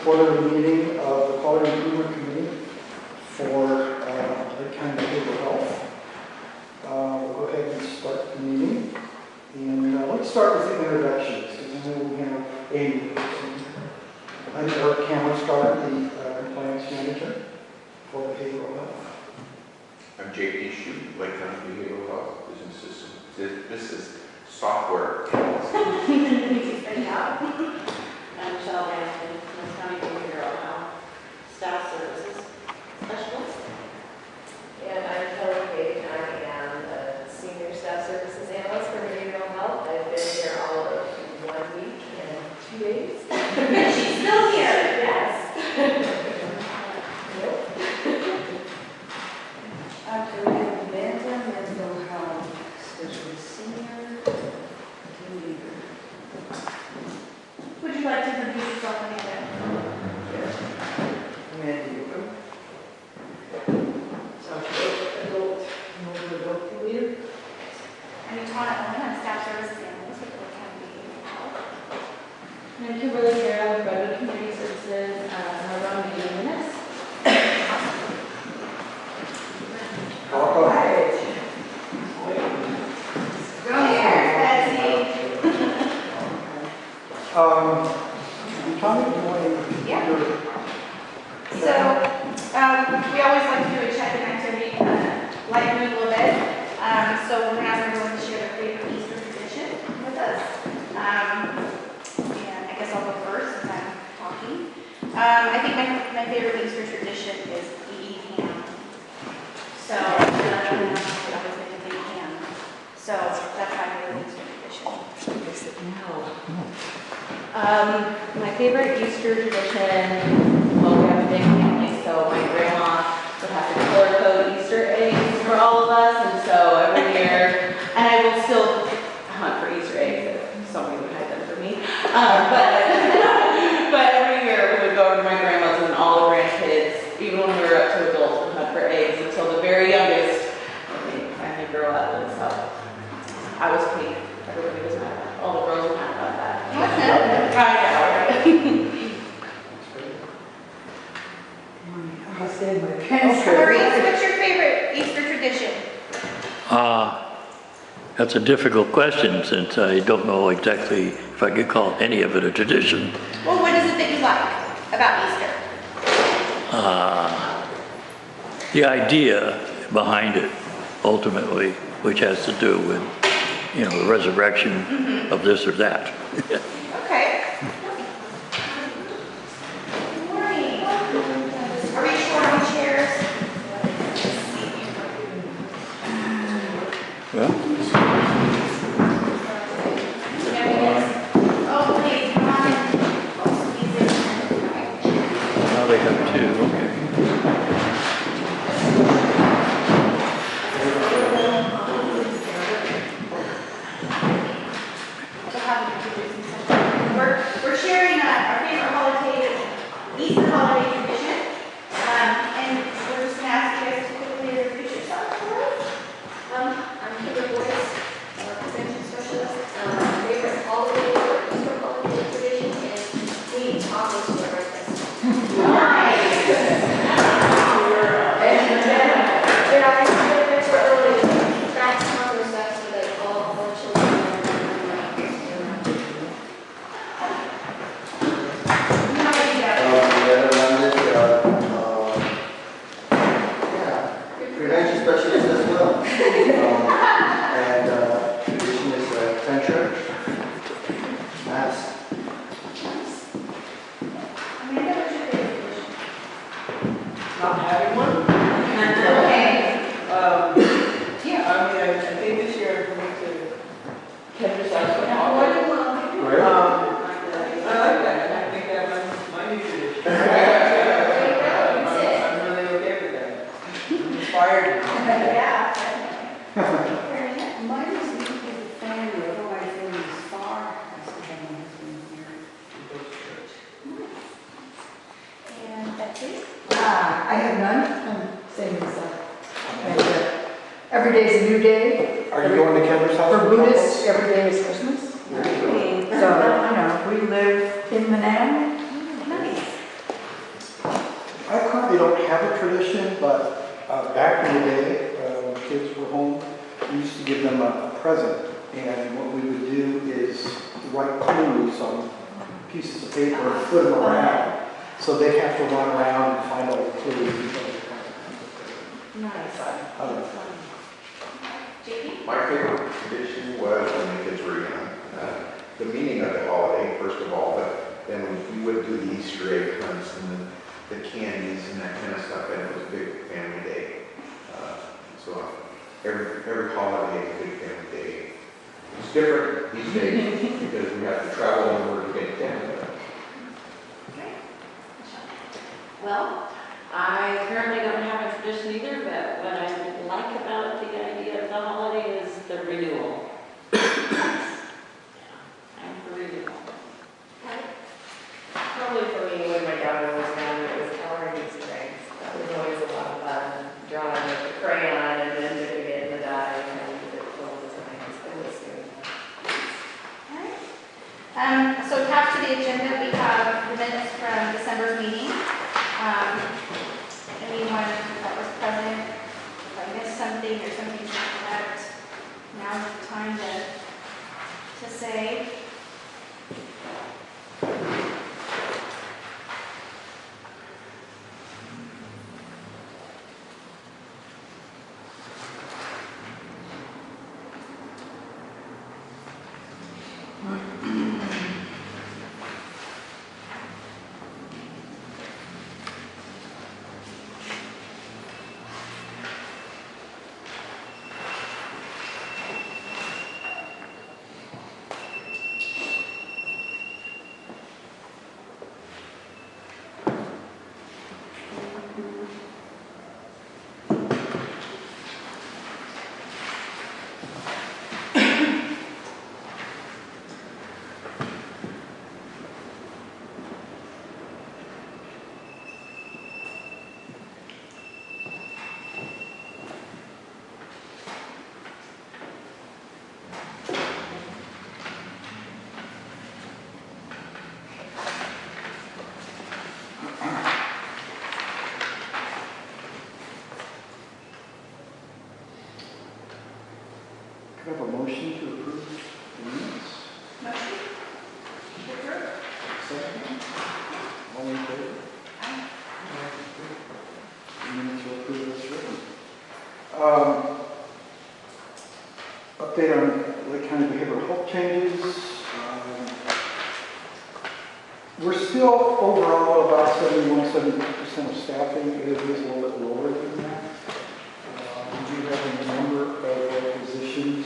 quarterly meeting of the Quality Improvement Committee for Lake County Behavioral Health. We'll go ahead and start the meeting. And let's start with the introductions, because I know we have Amy. I'm Eric Cameron, the compliance manager for behavioral health. I'm JP Shu, Lake County Behavioral Health Business System. This is software. I'm Michelle Rankin, Lake County Behavioral Health Staff Services Specialist. And I'm Kelly Page. I am the Senior Staff Services Analyst for Behavioral Health. I've been here all of 1 week and 2 days. She's still here. Yes. I'm Teresa Banta, Mental Health Specialist Senior Team Leader. Would you like to introduce yourself, Amanda? Amanda Newcomb. Adult leader. I'm Tana Owen, I'm Staff Services Analyst with Lake County Behavioral Health. And I'm Kimberly Carroll with Redwood Community Services. I'm around meeting minutes. Go here, Betsy. Tommy, do you want to? Yeah. So, we always like to do a check-in activity, lighten it a little bit. So we're going to ask everyone to share their favorite Easter tradition with us. And I guess I'll go first since I'm talking. I think my favorite Easter tradition is eating ham. So, I always make a big ham. So that's my favorite Easter tradition. My favorite Easter tradition, well, we have a big family, so my grandma would have to color code Easter eggs for all of us, and so every year, and I will still hunt for Easter eggs if somebody would hide them for me, but every year we would go over to my grandma's and all the grandkids, even when we were up to adults, would hunt for eggs until the very youngest, when they finally grow up, and so I was pink. Everybody was mad about it. All the girls were mad about that. I'll say my pants. Maurice, what's your favorite Easter tradition? That's a difficult question since I don't know exactly if I could call any of it a tradition. Well, what is it that you like about Easter? The idea behind it, ultimately, which has to do with, the resurrection of this or that. Okay. Good morning. Are we short on chairs? Well, Oh, please, come on. now they have two, okay. We're sharing our favorite holiday, Easter holiday tradition, and we're just going to ask you guys to quickly introduce yourself for us. I'm Kimberly Boyce, prevention specialist. My favorite holiday or Easter holiday tradition is eating tacos for breakfast. Nice. And I get there for early, crack taco stuff so that all children Prevention specialist as well. Tradition is venture, mask. Amanda, what's your favorite tradition? Not having one? Okay. I think this year I'm going to Kendra's house with Now, more than one. I like that. I think that my new tradition. I'm really okay with that. I'm inspired. Yeah. Mine is usually the family, although my family is far. I still have my husband here. He goes to church. And Betsy? I have none. I'm saying this. Every day is a new day. Are you going to Kendra's house? For Buddhists, every day is Christmas. There you go. So, we live in Manhattan. Nice. we don't have a tradition, but back in the day, when kids were home, we used to give them a present. And what we would do is write clues on pieces of paper and flip them around. So they'd have to run around and find all the clues. Nice. JP? My favorite tradition was when the kids were young, the meaning of the holiday, first of all, but then we would do the Easter egg hunts and the candies and that kind of stuff, and it was a big family day. So every holiday is a big family day. It's different these days because we have to travel in order to get down there. Well, I currently don't have a tradition either, but what I like about the idea of the holiday is the renewal. I'm for renewal. Probably for me, when my daughter was young, it was coloring Easter eggs. That was always a lot of fun, drawing with the crayon and then dipping it in the dye and having the little designs. It was good. So attached to the agenda, we have the minutes from December's meeting. Anyone that was present, if I missed something or something's not correct, now's the time to say. Could I have a motion to approve the minutes? Motion? Approve? Second? All in favor? The minutes are approved as written. Update on Lake County behavioral health changes. We're still overall about 71-72% of staffing. It is a little bit lower than that. We do have a number of positions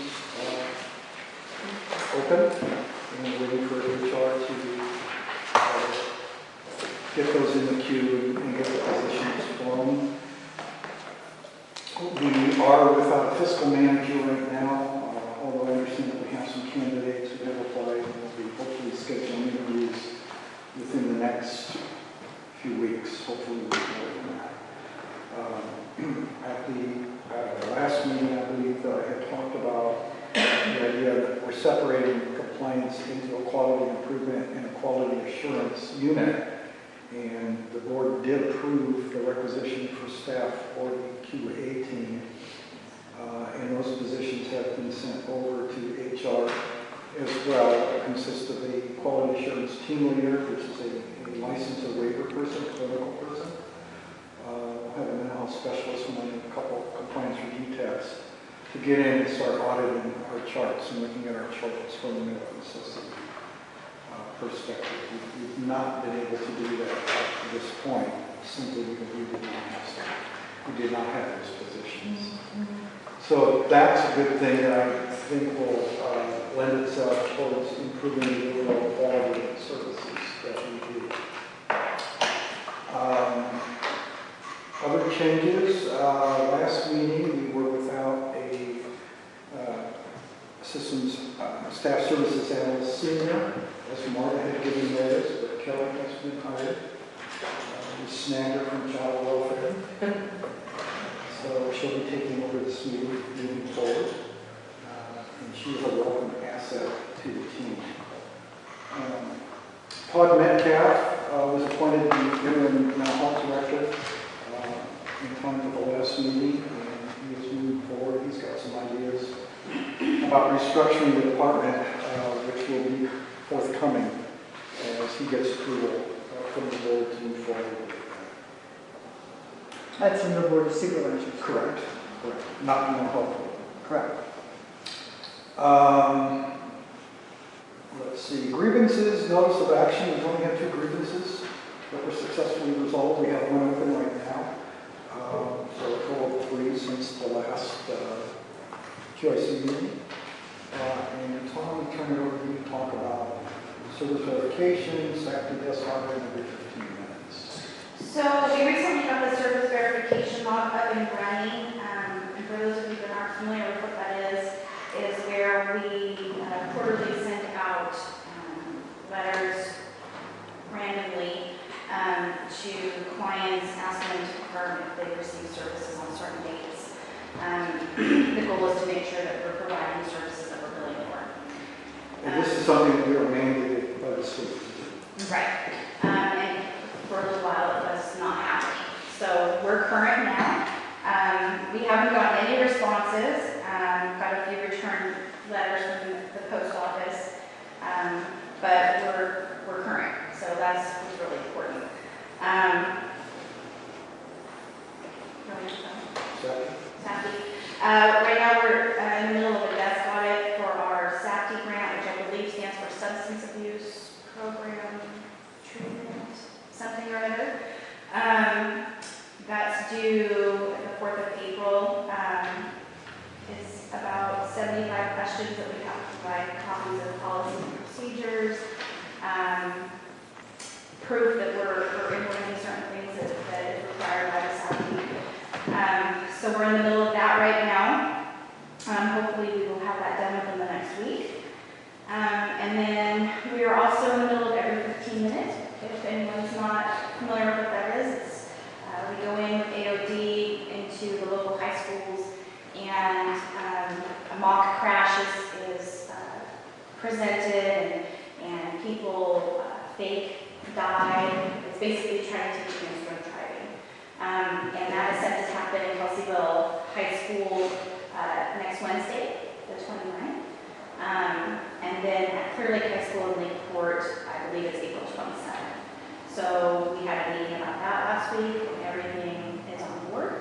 open, and we're waiting for HR to get those in the queue and get the positions flown. We are without a fiscal manager right now, although I understand that we have some candidates who have applied, and we'll be hopefully scheduling interviews within the next few weeks, hopefully we'll be more than that. At the last meeting, I believe that I had talked about the idea that we're separating compliance into a quality improvement and a quality assurance unit. And the board did approve the requisition for staff for the QA team. And those positions have been sent over to HR as well. It consists of a quality assurance team leader, which is a licensed or waiver person, clinical person. We'll have an in-house specialist and then a couple of compliance review tests to get in and start auditing our charts and looking at our charts from the medical necessity perspective. We've not been able to do that up to this point, simply because we did not have staff. We did not have those positions. So that's a good thing that I think will lend itself towards improving the overall quality of the services that we do. Other changes, last meeting we were without a systems staff services analyst senior, as Marta had given notice, but Kelly has been hired. We snagged her from child welfare. So she'll be taking over this meeting moving forward. And she's a welcome asset to the team. Todd Metcalf was appointed the interim mental health director. in time for the last meeting, and he is moving forward. He's got some ideas about restructuring the department, which will be forthcoming as he gets approval from the board to move forward with that. That's from the Board of Supervisors. Correct. Correct. Not mental health. Correct. Let's see, grievances, notice of action, we've only had 2 grievances that were successfully resolved. We have one open right now. So a total of 3 since the last QIC meeting. And Tom, we turn it over to you to talk about service verifications, active desk audit every 15 minutes. So we recently got the service verification log up and running. And for those of you that aren't familiar with what that is where we quarterly send out letters randomly to clients, asking them to confirm if they receive services on certain dates. The goal is to make sure that we're providing services that we're billing for. And this is something that we are mandated by the state to do. Right. And for a little while it was not happening. So we're current now. We haven't gotten any responses. Got a few return letters from the post office. But we're current. So that's really important. SAFTI. Right now we're in the middle of a desk audit for our SAFTI grant, which I believe stands for Substance Abuse Program Treatment, something or other. That's due the 4th of April. It's about 75 questions that we have to provide copies of policies and procedures, proof that we're implementing certain things that is required by the SAFTI. So we're in the middle of that right now. Hopefully we will have that done within the next week. And then we are also in the middle of every 15 minutes. If anyone's not familiar with what that is, we go in with AOD into the local high schools, and a mock crash is presented, and people fake die. It's basically trying to teach against drug driving. And that is set to happen in Kelseyville High School next Wednesday, the 29th. And then at Clear Lake High School in Lakeport, I believe it's April 27th. So we had a meeting about that last week, and everything is on board.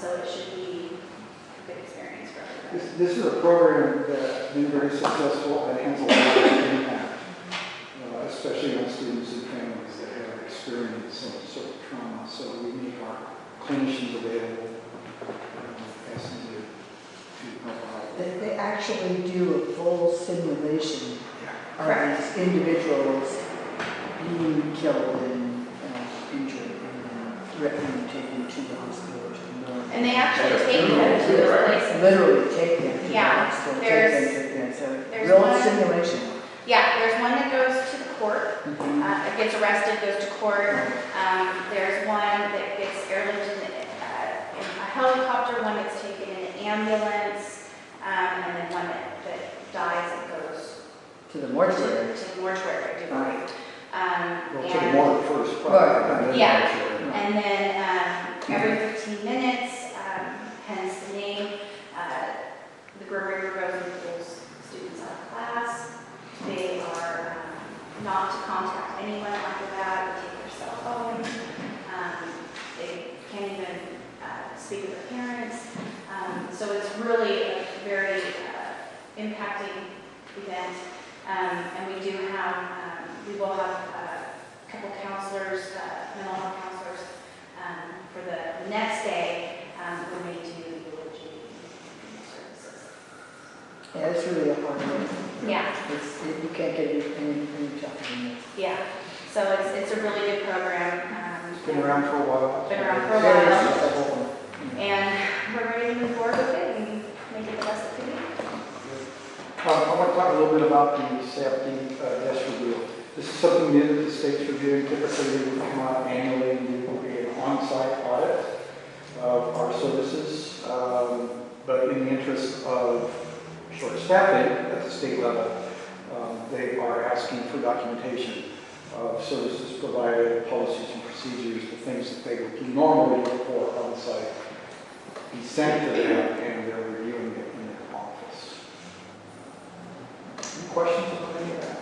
So it should be a good experience for everybody. This is a program that's been very successful and has a lot of impact, especially on students and families that have experienced some sort of trauma. So we make our clinicians available, asking them to help out. They actually do a full simulation Yeah. of these individuals being killed and injured and threatened to taken to the hospital. And they actually take them to those places. Literally take them to the Yeah, hospital. there's Real one- simulation. Yeah, there's one that goes to the court, gets arrested, goes to court. There's one that gets airlifted in a helicopter, one that's taken in an ambulance, and then one that dies and goes To the to mortuary. the mortuary, I do believe. Well, to the And- morgue first, Right, probably. right. and then Yeah. mortuary. And then every 15 minutes, hence the name, the Grim River goes and pulls students out of class. They are not to contact anyone after that, they take their cell phone. They can't even speak with their parents. So it's really a very impacting event. And we do have, we will have a couple counselors, mental health counselors, for the next day when we do the eulogy services. Yeah, it's really a hard one. Yeah. You can't get any tougher than this. Yeah, so it's a really good program. It's been around for a while. Been around for a Very while. successful. And we're ready to move forward with it and make it the best it can be. I want to talk a little bit about the safety desk review. This is something new that the state's reviewing. Typically, we would come out annually and do an on-site audit of our services. But in the interest of short staffing at the state level, they are asking for documentation. of services provided, policies and procedures, the things that they would normally look for on site, be sent to them, and they're reviewing it in their office. Any questions about any of that?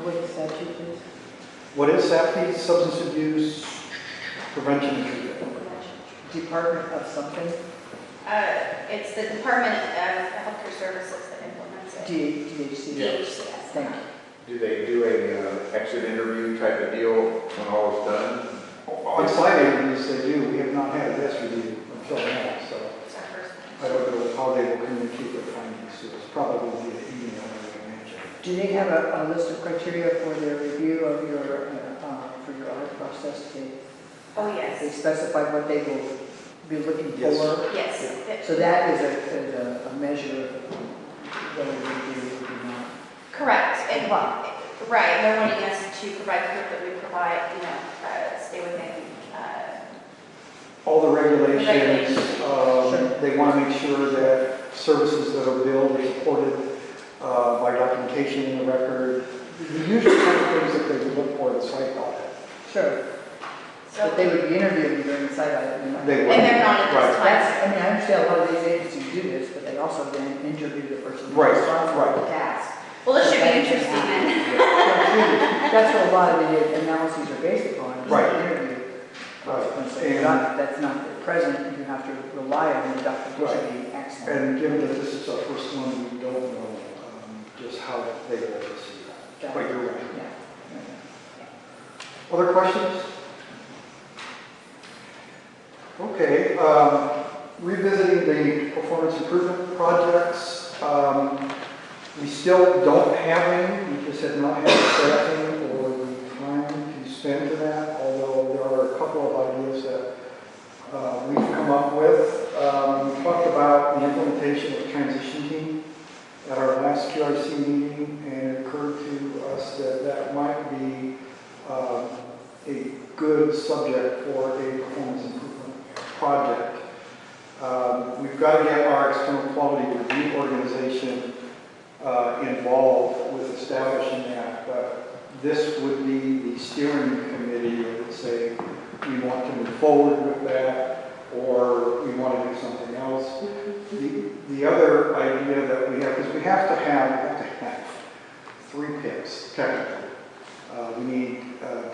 What is statute, please? What is SAFE? Substance Abuse Prevention and Treatment. Department of something? It's the Department of Healthcare Services that implements it. DHC. DHCS. Thank you. Do they do a exit interview type of deal when all is done? On site interviews, they do. We have not had this review until now, so It's our first I don't know how they will communicate their findings to us. Probably via email, I would imagine. Do they have a list of criteria for their review of your, for your audit process? Oh, They yes. specify what they will be looking Yes. for? Yes. So that is a measure of whether we do or do not. Correct. And, Wow. right, and they're wanting us to provide proof that we provide, stay within, All the regulations, Regulations. they want to make sure that services that are billed are supported by documentation in the record. The usual kind of things that they would look for in the site audit. Sure. so, But they would be interviewing during the site audit. They would. and they're not at Right. this That's, time. I mean, I understand a lot of these agencies do this, but they also then interview the person who's Right, responsible for right. the task. Well, this should be interesting then. That's what a lot of the analyses are based upon, is Right. the interview. Right. And so you're not, that's not the present, you have to rely on the documentation being excellent. And given that this is our first one, we don't know just how they will proceed. Got But it. you're right. Yeah. Other questions? Okay, revisiting the performance improvement projects. We still don't have any, we just have not had the staffing or the time to spend to that, although there are a couple of ideas that we've come up with. We talked about the implementation of the transition team at our last QRC meeting, and it occurred to us that that might be a good subject for a performance improvement project. We've got to get our external quality review organization involved with establishing that, but this would be the steering committee that would say we want to move forward with that, or we want to do something else. The other idea that we have, because we have to have 3 PIPs, technically. We need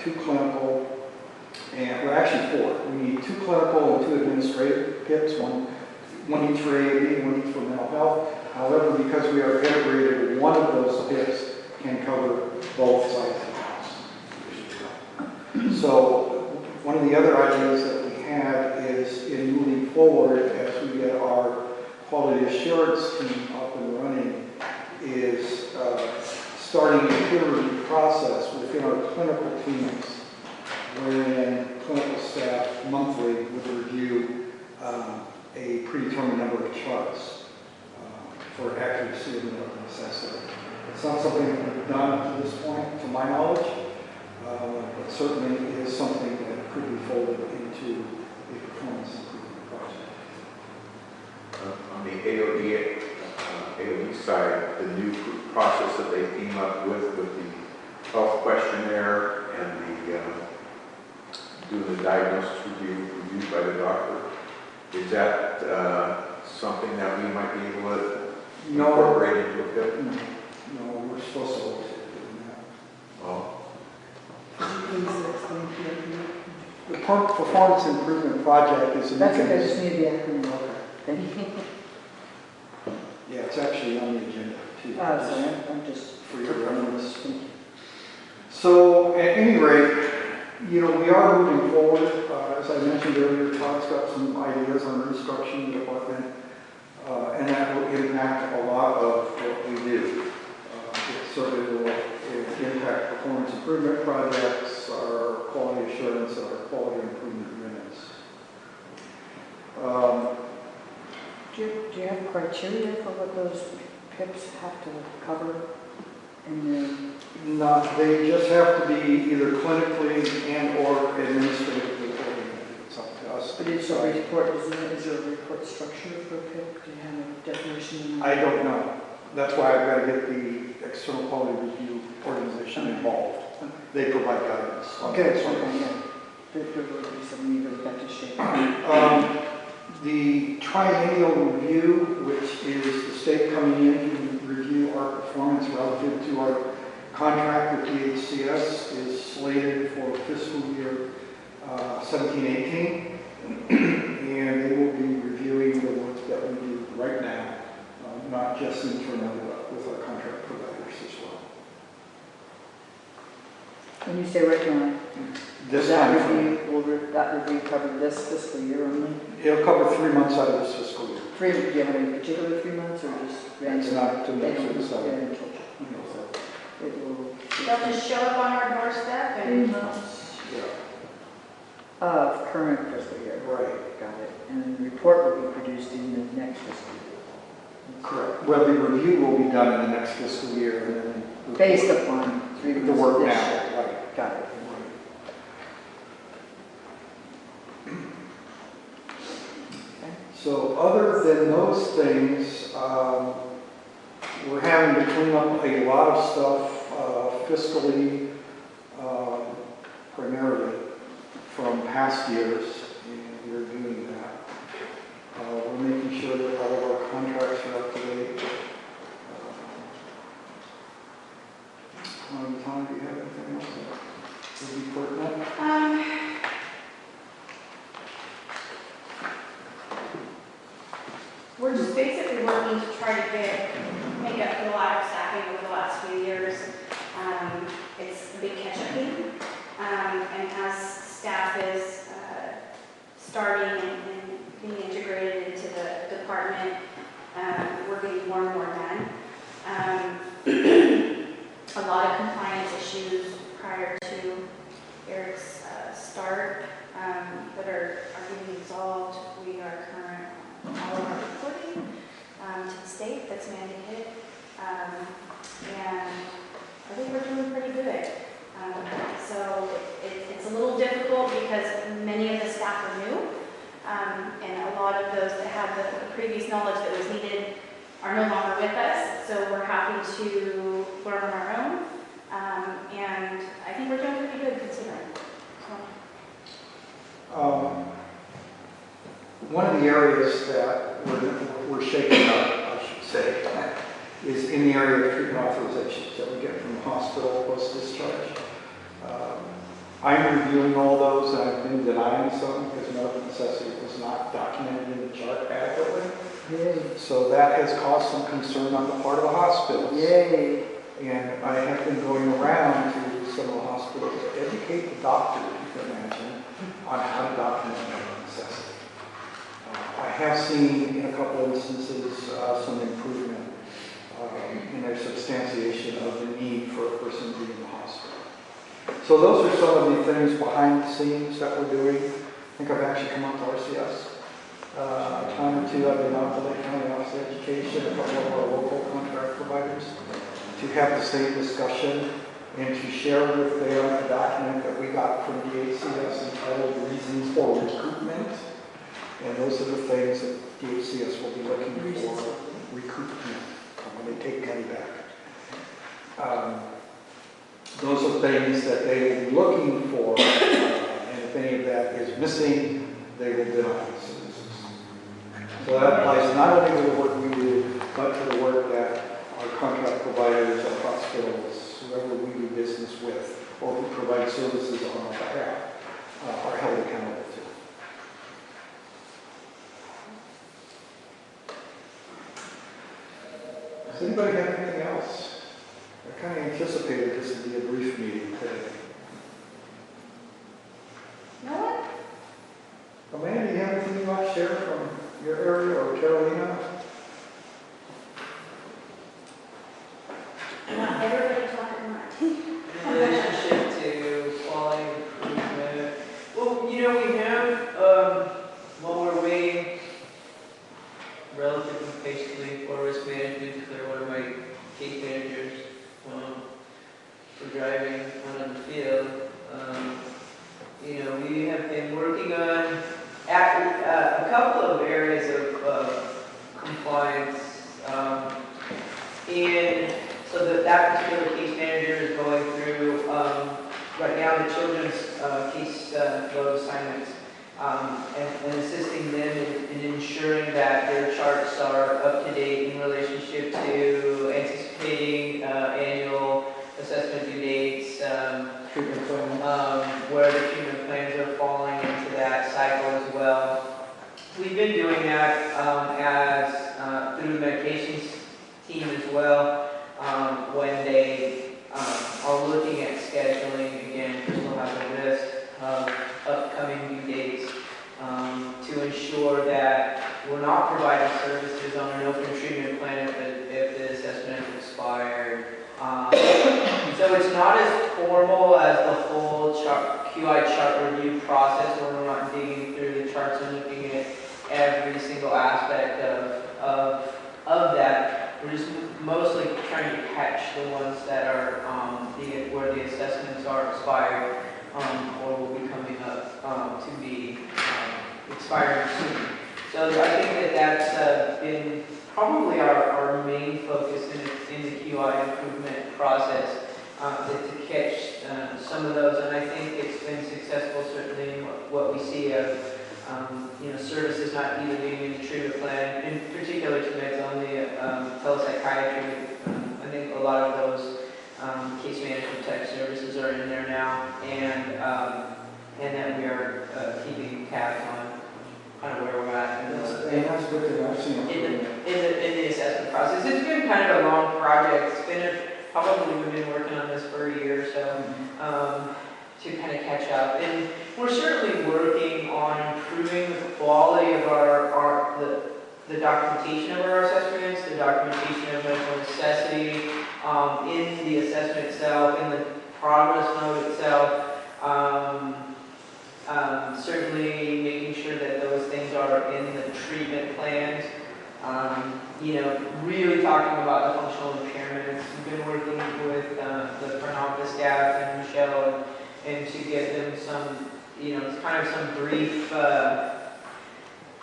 2 clinical, and well, actually 4. We need 2 clinical and 2 administrative PIPs, one each for AAD, one each for mental health. However, because we are integrated, one of those PIPs can cover both sides of the house. So one of the other ideas that we have is in moving forward as we get our quality assurance team up and running is starting a peer review process within our clinical teams, wherein clinical staff monthly would review a predetermined number of charts for accuracy of medical necessity. It's not something that we've done to this point, to my knowledge, but certainly is something that could be folded into a performance improvement project. On the AOD side, the new process that they came up with the health questionnaire and the doing the diagnosis reviewed by the doctor, is that something that we might be able to incorporate into a PIP? No, we're supposed to always do that. Oh, Please explain PIP. The performance improvement project is an That's okay, I just need the acronym over. Thank you. Yeah, it's actually on the agenda too. Sorry, I'm just. For your reference. So at any rate, we are moving forward. As I mentioned earlier, Todd's got some ideas on restructuring the department, and that will impact a lot of what we do. It certainly will impact performance improvement projects, our quality assurance, and our quality improvement units. Do you have criteria for what those PIPs have to cover? They just have to be either clinically and or administratively oriented. It's up to us. But it's a report, is there a report structure for a PIP? Do you have a definition? I don't know. That's why I've got to get the external quality review organization involved. They provide guidance. on Okay, that okay, sort of thing. yeah. There will be some need to get to shape. The triennial review, which is the state coming in to review our performance relative to our contract with DHCS, is slated for fiscal year 17-18. And they will be reviewing the work that we do right now, not just internally, but with our contract providers as well. When you say right now, This that time frame, review, that review cover this fiscal year only? it'll cover 3 months out of this fiscal year. Do you have any particular 3 months or just random? It's not to They make sure don't this out. random. It will. They'll just show up on our doorstep and Yeah, Of current fiscal year. right. Got it. And then the report will be produced in the next fiscal year. Correct. Well, the review will be done in the next fiscal year and then. Based upon 3 The months work of this now, year. right. Got it. So other than those things, we're having to clean up a lot of stuff fiscally, primarily from past years, and we're doing that. We're making sure that all of our contracts are up to date. Tom, do you have anything else that would be pertinent? we're just basically working to try to make up for the lack of staffing over the last few years. It's a big catch-up game. And as staff is starting and being integrated into the department, we're getting more and more done. A lot of compliance issues prior to Eric's start that are getting resolved. We are current on all of our reporting to the state that's mandated. And I think we're doing pretty good. So it's a little difficult because many of the staff are new. And a lot of those that have the previous knowledge that was needed are no longer with us. So we're happy to learn on our own. And I think we're doing pretty good considering. One of the areas that we're shaking up, I should say, is in the area of treatment authorizations that we get from the hospital post-discharge. I'm reviewing all those, and I've been denying some because medical necessity was not documented in the chart adequately. Yay. So that has caused some concern on the part of the hospitals. Yay. And I have been going around to some of the hospitals to educate the doctor, you can imagine, on how to document medical necessity. I have seen in a couple of instances some improvement in their substantiation of the need for a person to be in the hospital. So those are some of the things behind the scenes that we're doing. I think I've actually come up to RCS a time or two. I've been out to Lake County Office of Education, a couple of our local contract providers, to have the same discussion and to share with them a document that we got from DHCS entitled Reasons for Recruitment. And those are the things that DHCS will be looking for, recruitment, when they take money back. Those are things that they will be looking for, and if any of that is missing, they will deny services. So that applies not only to the work we do, but to the work that our contract providers, our hospitals, whoever we do business with, or who provide services on our behalf, are held accountable to. Does anybody have anything else? I kind of anticipated this to be a brief meeting today. No one? Amanda, do you have anything you want to share from your area, or Carolina? Not everybody talking about Relationship to quality improvement. Well, you know, we have, while we're waiting relatively patiently for risk management, because they're one of my case managers for driving out in the field. You know, we have been working on a couple of areas of compliance. And so that particular case manager is going through case load assignments, and assisting them in ensuring that their charts are up to date in relationship to anticipating annual assessment due dates, Treatment plan. where the treatment plans are falling into that cycle as well. We've been doing that as through the medications team as well, when they are looking at scheduling. Again, Crystal has a list of upcoming due dates to ensure that we're not providing services on an open treatment plan if the assessment is expired. So it's not as formal as the full QI chart review process, where we're not digging through the charts and looking at every single aspect of that. We're just mostly trying to catch the ones that are where the assessments are expired or will be coming up to be expiring soon. So I think that's been probably our main focus in the QI improvement process, to catch some of those, and I think it's been successful certainly in what we see of services not either being in the treatment plan, in particular to meds only, telepsychiatry. I think a lot of those case management type services are in there now, and that we are keeping tabs on kind of where we're at And that's a good thing I've seen. in the assessment process. It's been kind of a long project. It's been probably we've been working on this for a year or so, to kind of catch up. And we're certainly working on improving the quality of the documentation of our assessments, the documentation of medical necessity, in the assessment itself, in the progress note itself. Certainly making sure that those things are in the treatment plans. Really talking about the functional impairments. We've been working with the Pranava staff and Michelle and to get them some, kind of some brief,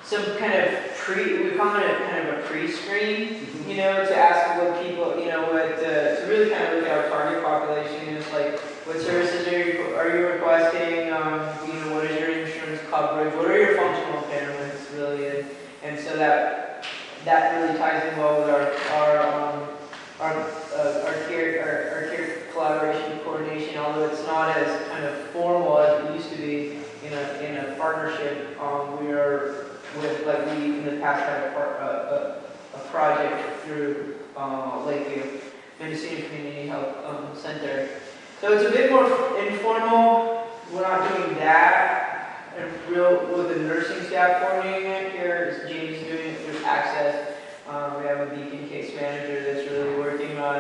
some kind of we call it kind of a pre-screen, to ask what people, to really kind of look at our target population. Is like, what services are you requesting? What is your insurance coverage? What are your functional impairments, really? And so that really ties in well with our care collaboration coordination. Although it's not as kind of formal as it used to be in a partnership, we are with, like, we in the past had a project through Lakeview Mendocino Community Health Center. So it's a bit more informal. We're not doing that with the nursing staff coordinating it here. James is doing it through Access. We have a Beacon case manager that's really working on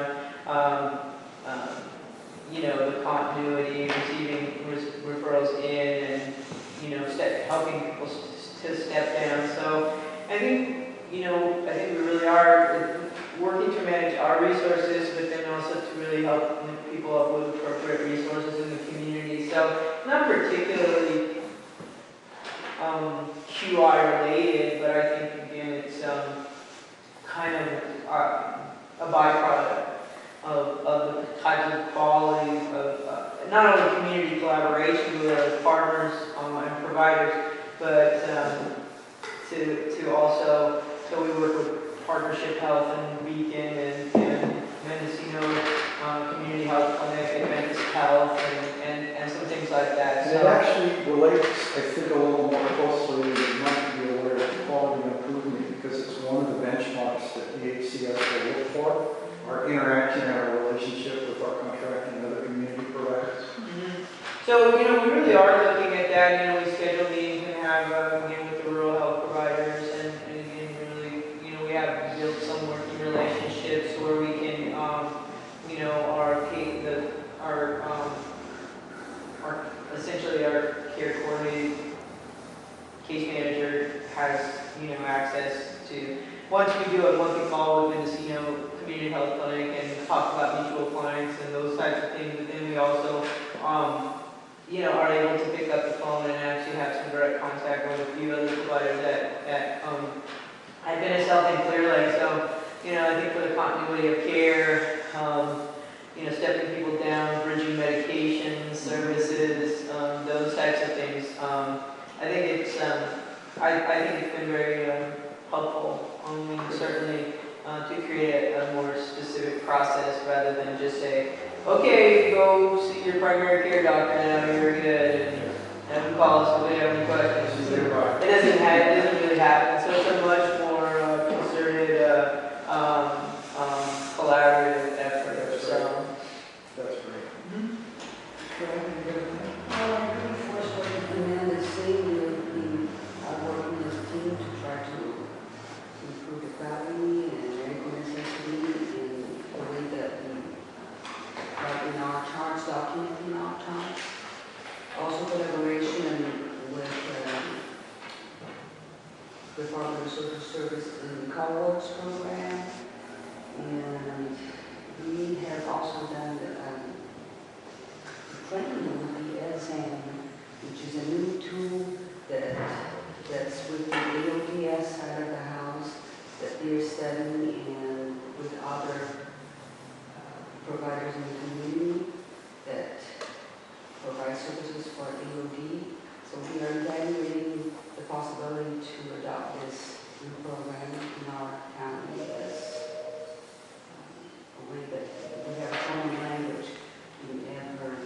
the continuity, receiving referrals in, and helping people to step down. So I think we really are working to manage our resources, but then also to really help link people up with appropriate resources in the community. So not particularly QI related, but I think again it's kind of a byproduct of the types of qualities of not only community collaboration with our partners and providers, but to also, so we work with Partnership Health and Beacon and Mendocino Community Health Clinic, Adventist Health, and some things like that. And it actually relates, I think, a little more closely, you might be aware of quality improvement, because it's one of the benchmarks that the HCS will look for, our interaction and our relationship with our contracting and other community providers. Mm-hmm. So, we really are looking at that. We schedule meetings and have, again, with the rural health providers, and again, really, we have built some working relationships where we can, essentially our care coordinated case manager has, access to, once we do a monthly call with Mendocino Community Health Clinic and talk about mutual clients and those types of things, but then we also, are able to pick up the phone and actually have some direct contact with a few other providers at Adventist and Clear Lake. So, I think for the continuity of care, stepping people down, bridging medication services, those I think it's been very helpful, certainly to create a more specific process rather than just say, okay, go see your primary care doctor now, you're good, and have them call us if we have any questions. It doesn't really happen, so it's a much more concerted, collaborative effort, so. That's great. Well, I think first what you can is say we are working as a team to try to improve the quality and medical necessity in the way that we have in our charge, document in our charge. Also collaboration with Department of Social Service and the co-works program. And we have also done the training with the LSAM, which is a new tool that's with the AODS side of the house that they're studying and with other providers in the community that provide services for AOD. So we are evaluating the possibility to adopt this new program in our county as a way that we have a common language in every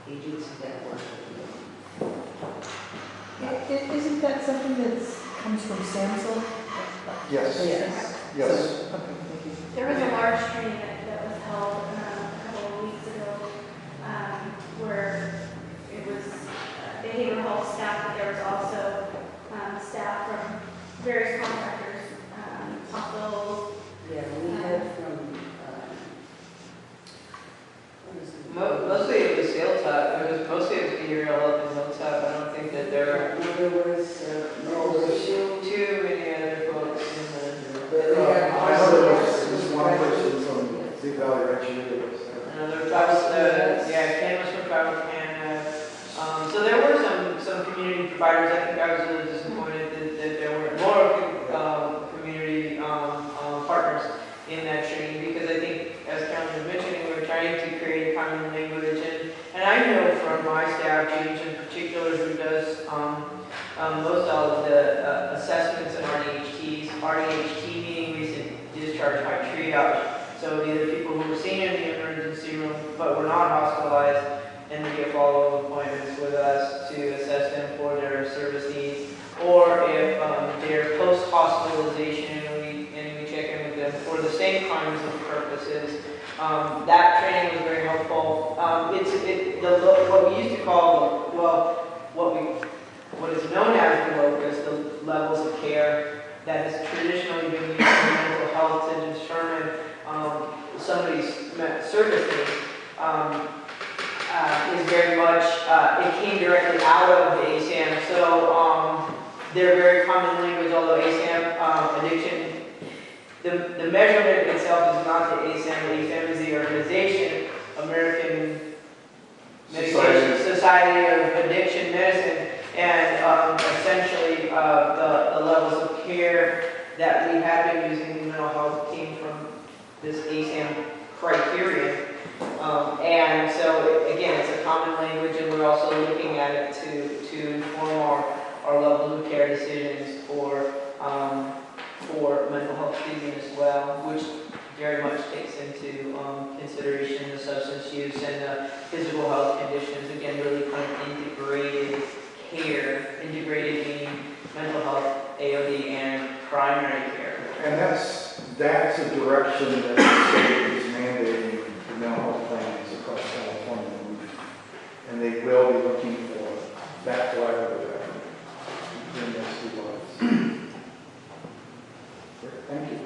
agency that works with Isn't that something that comes from SAMHSA? Yes, yes. Okay, thank you. There was a large training that was held a couple of weeks ago, where it was behavioral health staff, but there was also staff from various contractors, hospitals. Yeah, we have from, what is it? Mostly it was Hilltop, mostly it was behavioral health and Hilltop. I don't think that there There was, are too many other folks in I know there was one person from Big Valley Ranch. Canvas from Travel Canada. So there were some community providers. I think I was really disappointed that there weren't more community partners in that training, because I think, as Carolyn was mentioning, we were trying to create a common language. And I know from my staff, James in particular, who does most all of the assessments and RDHT meaning recent discharge by triage. So these are people who were seen in the emergency room but were not hospitalized, and they get follow-up appointments with us to assess them for their service needs, or if they're post-hospitalization and we check in with them for the same kinds of purposes. That training was very helpful. What we used to call, what is known as the locus, the levels of care that has traditionally been used in mental health to determine somebody's service needs, is very much, it came directly out of the ASAM. So they're very common language, although ASAM addiction, the measurement itself is not the ASAM. The ASAM is the organization, American Society of Addiction Medicine, and essentially the levels of care that we have been using in mental health came from this ASAM criterion. And so again, it's a common language, and we're also looking at it to inform our level of care decisions for mental health treatment as well, which very much takes into consideration the substance use and the physical health conditions. Again, really kind of integrated care, integrated meaning mental health, AOD, and primary care. And that's a direction that the state is mandating the mental health plans across California. And they will be looking for that collaborative effort in those two lives. Thank you.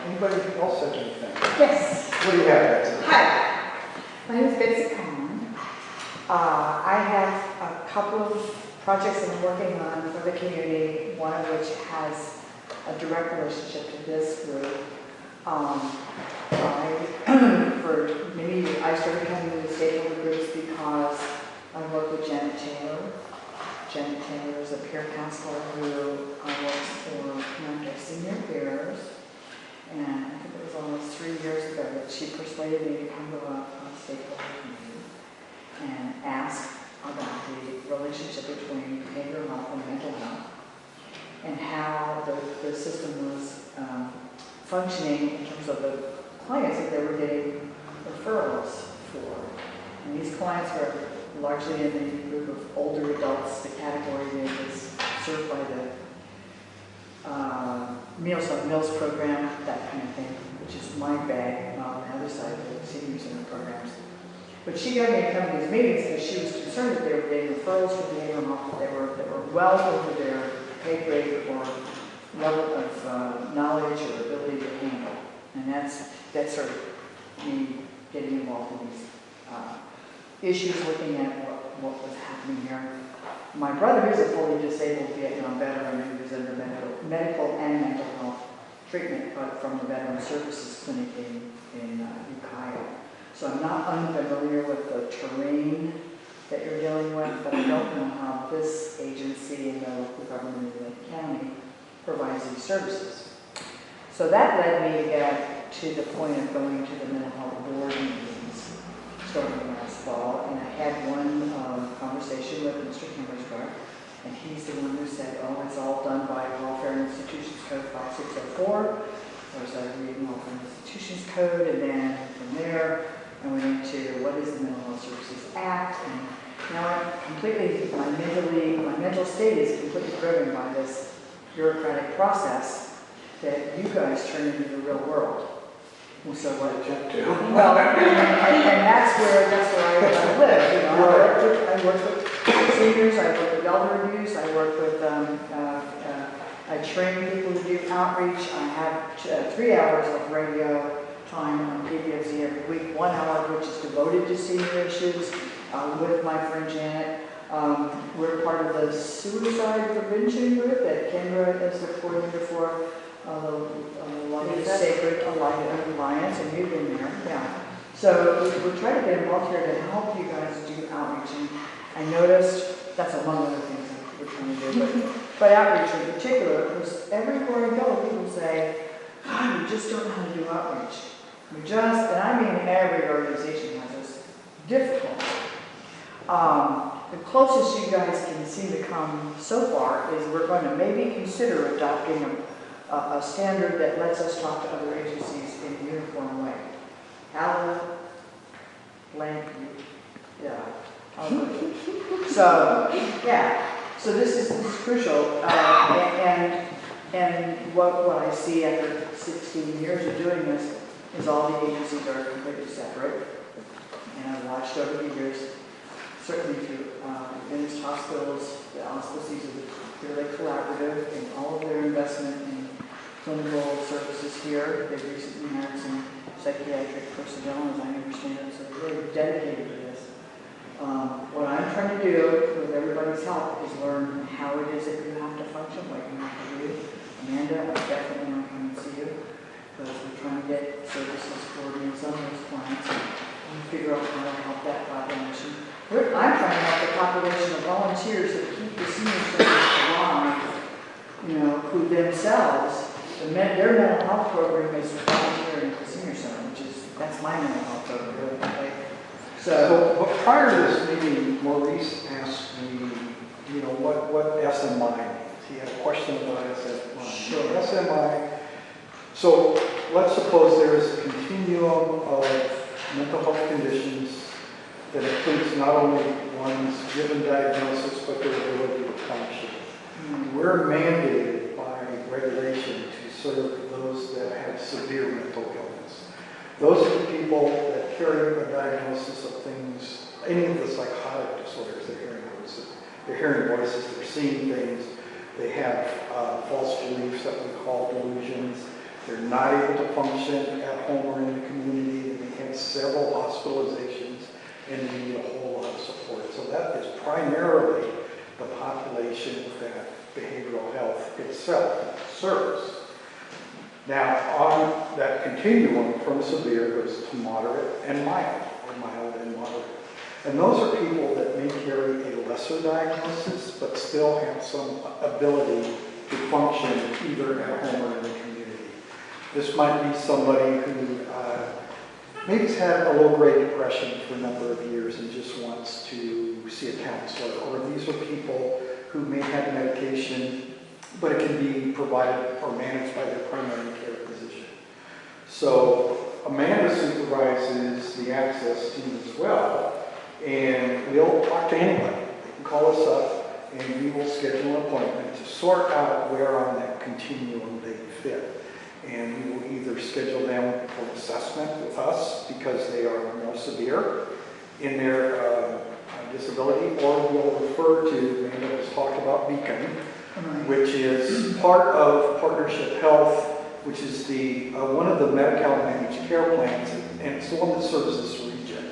Anybody else have anything? Yes. What do you have, Betsy? Hi. My name is Betsy Cohen. I have a couple of projects I'm working on for the community, one of which has a direct relationship to this group. For many years, I started coming to the stakeholder groups because I work with Janet Taylor. Janet Taylor is a peer counselor who works for Commander Senior Affairs. And I think it was almost 3 years ago that she persuaded me to come to a stakeholder meeting and ask about the relationship functioning in terms of the clients that they were getting referrals for. And these clients were largely in the group of older adults, the category that is served by the Meals on Mills program, that kind of thing, which is my bag on the other side of the senior center programs. But she got me to come to these meetings because she was concerned that they were getting referrals from the behavioral health, that were well over their pay grade or level of knowledge or ability to handle. And that's sort of me getting involved in these issues, looking at what was happening here. My brother is a fully disabled Vietnam veteran who was under medical and mental health treatment from the Veteran Services Clinic in Ukiah. So I'm not unfamiliar with the terrain that you're dealing with, but I don't know how this agency and the local government in the county provides these services. So that led me to get to the point of going to the mental health board meetings starting last fall, and I had one conversation with Mr. Kimmersgaard, and he's the one who said, oh, it's all done by Welfare and Institutions Code 5604. So I started reading Welfare and Institutions Code, and then from there I went into what is the Mental Health Services Act, and now my mental state is completely driven by this bureaucratic process that you guys turn into the real world. So what? Well, and that's where I live. You know, I work with seniors, I work with elder abuse, I work with, I train people to do outreach. I have 3 hours of radio time on KPFZ every week, 1 hour which is devoted to senior issues with my friend Janet. We're part of the suicide prevention group that Kendra is the coordinator for. The Sacred Alliance, and you've been there, yeah. So we're trying to get involved here to help you guys do outreach. And I noticed, that's among other things that we're trying to do, but outreach in particular, because everywhere I go, people say, God, we just don't know how to do outreach. And I mean every organization has this difficulty. The closest you guys can seem to come so far is we're going to maybe consider adopting a standard that lets us talk to other agencies in a uniform way. So, yeah. So this is crucial. And what I see after 16 years of doing this is all the agencies are completely separate. And I've watched over the years, certainly through Adventist hospitals, the auspices are clearly collaborative in all of their investment in clinical services here. They've recently hired some psychiatric personnel, as I understand it, so they're really dedicated to this. What I'm trying to do, with everybody's help, is learn how it is that you have to function, like you have to do. Amanda, I definitely want to come and see you, because we're trying to get services for some of those clients and figure out how to help that population. I'm trying to help the population of volunteers that keep the senior service alive, who themselves, their mental health program is volunteering at the senior center, that's my mental health program. Right? So prior to this meeting, Maurice asked me, what SMI means. He had a question about SMI. Sure. SMI. So let's suppose there is a continuum of mental health conditions that includes not only one's given diagnosis, but their ability to function. We're mandated by regulation to serve those that have severe mental illness. Those are the people that carry a diagnosis of things, any of the psychotic disorders, they're hearing voices, they're seeing things, they have false beliefs that we call delusions, they're not able to function at home or in the community, and they have several hospitalizations, and they need a whole lot of support. So that is primarily the population that behavioral health itself serves. Now, on that continuum from severe goes to moderate and mild, or mild and moderate. And those are people that may carry a lesser diagnosis, but still have some ability to function either at home or in the community. This might be somebody who maybe has had a low-grade depression for a number of years and just wants to see a counselor. Or these are people who may have medication, but it can be provided or managed by their primary care physician. So Amanda supervises the access team as well, and we'll talk to anybody. They can call us up, and we will schedule an appointment to sort out where on that continuum they fit. And we will either schedule them for assessment with us because they are more severe in their disability, or we'll refer to, Amanda has talked about Beacon, which is part of Partnership Health, which is the one of the Medi-Cal managed care plans, and it's the one that serves this region.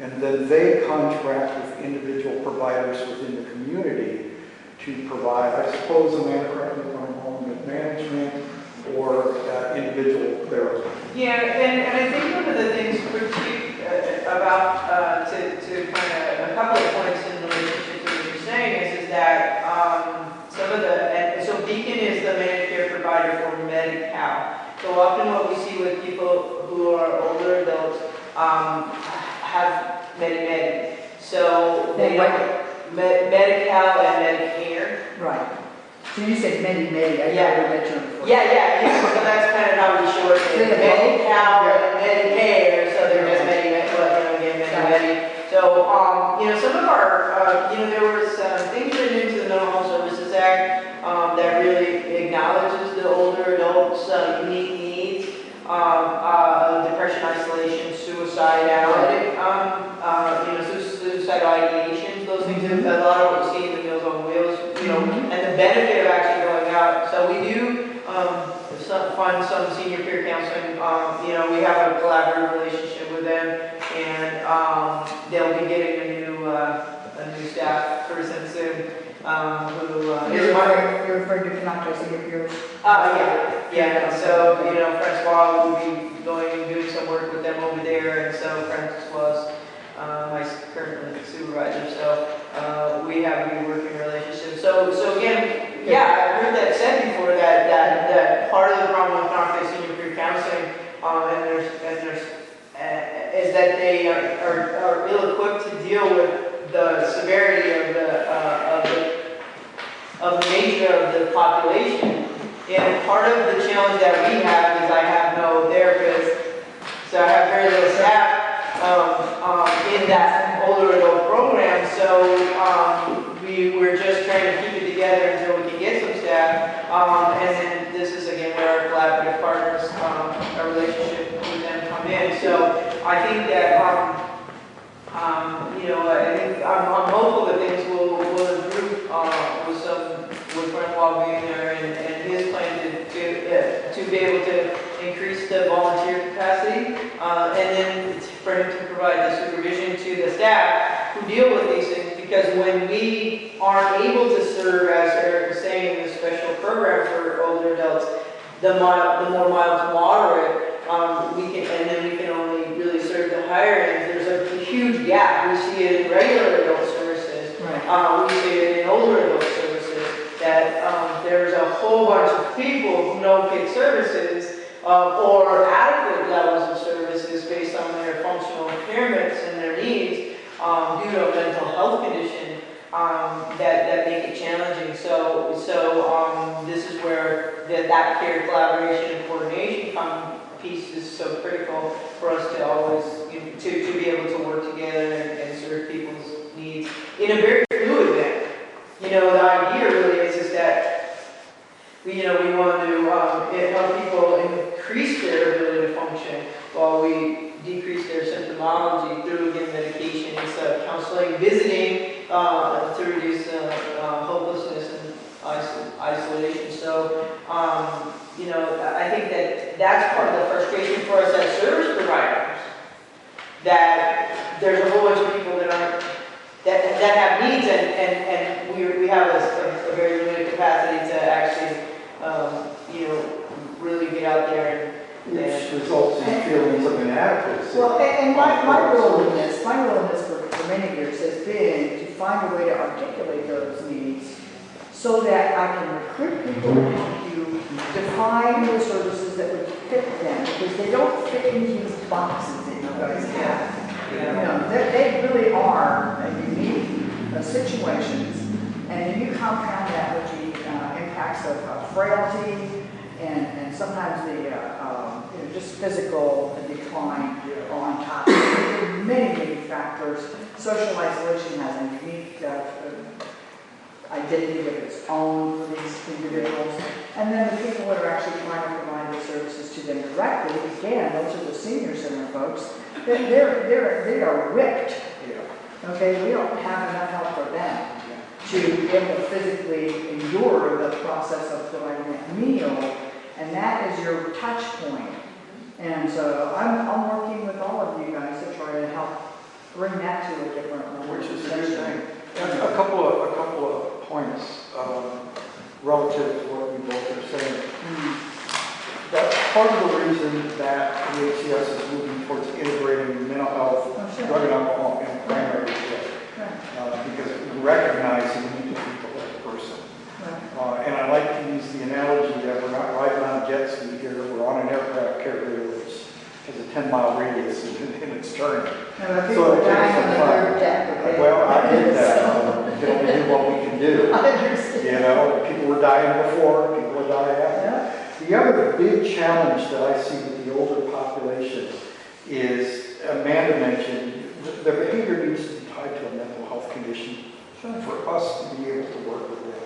And then they contract with individual providers within the community to provide, I suppose, Amanda, correct me if I'm wrong, with management or individual therapy. Yeah, and I think one of the things about, to kind of, a couple of points in relationship to what you're saying is that some of the, so Beacon is the managed care provider for Medi-Cal. So often what we see with people who are older adults have Medi-Med. So they Medi-Cal and Medicare. Right. So you said Medi, I Yeah. never met you before. Yeah. So that's kind of how we shorten it. Medi-Cal and Medicare, so they're just Medi-Med, but again, Medi-Med. So, some of our, there was things written into the Mental Health Services Act that really acknowledges the older adults' unique needs, depression, isolation, suicidality, suicidal ideations, those things. A lot of what we see in the Meals on Wheels, and the benefit of actually going out. So we do fund some senior peer counseling. We have a collaborative relationship with them, and they'll be getting a new staff person soon. You're referring to Canocto Senior Peers? Yeah. So, Francois will be going and doing some work with them over there, and so Francois is my current supervisor. So we have a good working relationship. So again, I've heard that said before that part of the problem with Canocto Senior Peer Counseling is that they are ill-equipped to deal with the severity of the nature of the population. And part of the challenge that we have is I have no therapist, so I have very little staff in that older adult program. So we're just trying to keep it together until we can get some staff. And then this is again where our collaborative partners, our relationship with them come in. So I think that I think I'm hopeful that things will improve with Francois being there and his plan to be able to increase the volunteer capacity, and then for him to provide the supervision to the staff who deal with these things. Because when we aren't able to serve, as Eric was saying, in the special program for older adults, the more mild to moderate, we can only really serve the higher end. There's a huge gap. We see it in regular adult services. Right. We see it in older adult services. That there's a whole bunch of people who don't get services or adequate levels of services based on their functional impairments and their needs due to a mental health condition that make it challenging. So this is where that peer collaboration and coordination piece is so critical for us to always to be able to work together and serve people's needs in a very fluid manner. The idea really is that we want to help people increase their ability to function while we decrease their symptomology through, again, medication, counseling, visiting to reduce hopelessness and isolation. So, I think that's part of the frustration for us as service providers, that there's a whole bunch of people that have needs, and we have a very limited capacity to actually, really get out there Which results in feelings of inadequacy. Well, and my role in this for many years has been to find a way to articulate those needs so that I can recruit people to help you define the services that would fit them, because they don't fit into these boxes that you guys have. They really are unique situations, and then you compound that with the impacts of frailty and sometimes the just physical decline on top. There are many, many factors. Social isolation has a unique identity of its own for these individuals. And then the people that are actually trying to provide the services to them directly, again, those are the senior center folks, they are whipped. Okay, we don't have enough help for them to be able to physically endure the process of providing that meal, and that is your touch point. And so I'm working with all of you guys to try to help bring that to a different level. Which is a good thing. And a couple of points relative to what we both are saying. That's part of the reason that the HCS is moving towards integrating mental health, drug and alcohol in primary care. Because we recognize the need to people as a person. And I like to use the analogy that we're not riding on a jet ski here, we're on an aircraft carrier which has a 10-mile radius in its turn. So it takes some time. Well, I get that. We can only do what we can do. I understand. You know, people were dying before, people will die after. The other big challenge that I see with the older population is, Amanda mentioned, their behavior needs to be tied to a mental health condition for us to be able to work with them.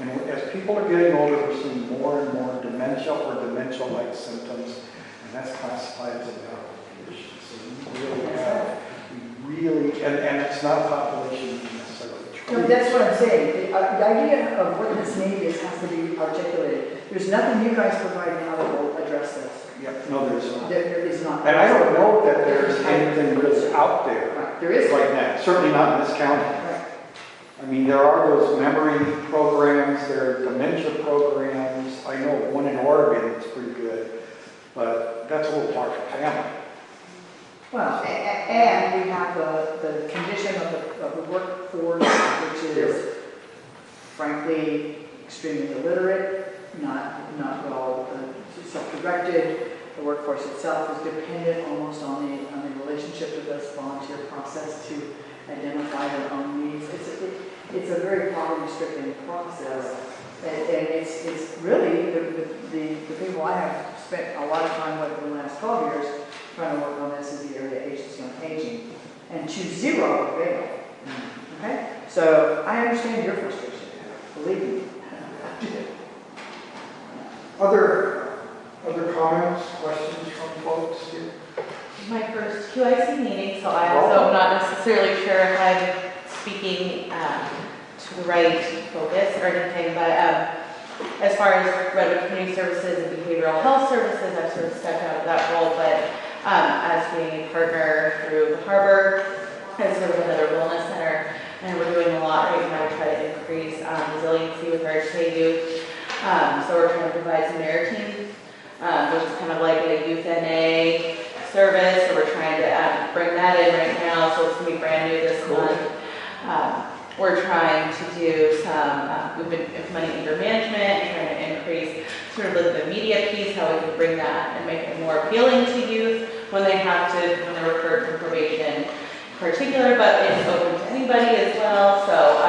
And as people are getting older, we're seeing more and more dementia or dementia-like symptoms, and that's classified as a medical condition. So we really, and it's not a population we necessarily treat. No, that's what I'm saying. The idea of what this need is has to be articulated. There's nothing you guys provide now that will address this. No, there's not. There is not. And I don't know that there's anything really out there Right. There is. right now, certainly not in this county. Right. I mean, there are those memory programs, there are dementia programs. I know one in Oregon that's pretty good, but that's a little hard for family. Well, and we have the condition of the workforce, which is frankly extremely illiterate, not well self-directed. The workforce itself is dependent almost on the relationship with this volunteer process to identify their own needs. It's a very poverty-stricken process, and it's really the people I have spent a lot of time with in the last 12 years trying to work on this is the area agency on aging, and to zero avail. Okay, so I understand your frustration. Believe me. Other comments, questions from folks here? This is my first QIC meeting, so I also am not necessarily sure if I'm speaking to the right focus or anything, but as far as Redwood Community Services and Behavioral Health Services, I've sort of stepped out of that role, but as being a partner through the Harbor, as sort of another wellness center, and we're doing a lot right now to try to increase resiliency with our HA youth. So we're trying to provide some Maritime, which is kind of like a youth NA service, so we're trying to bring that in right now, so it's going to be brand new this month. We're trying to do some, we've been implementing anger management, trying to increase sort of the media piece, how we can bring that and make it more appealing to youth when they're referred for probation in particular, but it's open to anybody as well. So,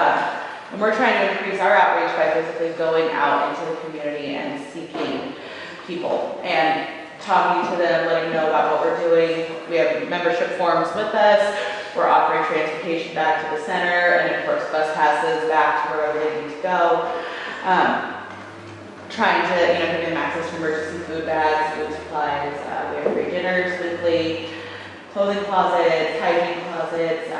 and we're trying to increase our outreach by physically going out into the community and seeking people and talking to them, letting them know about what we're doing. We have membership forms with us. We're offering transportation back to the center, and of course bus passes back to wherever they need to go. Trying to, give them access to emergency food bags, food supplies. We have free dinners weekly, clothing closets, hygiene closets.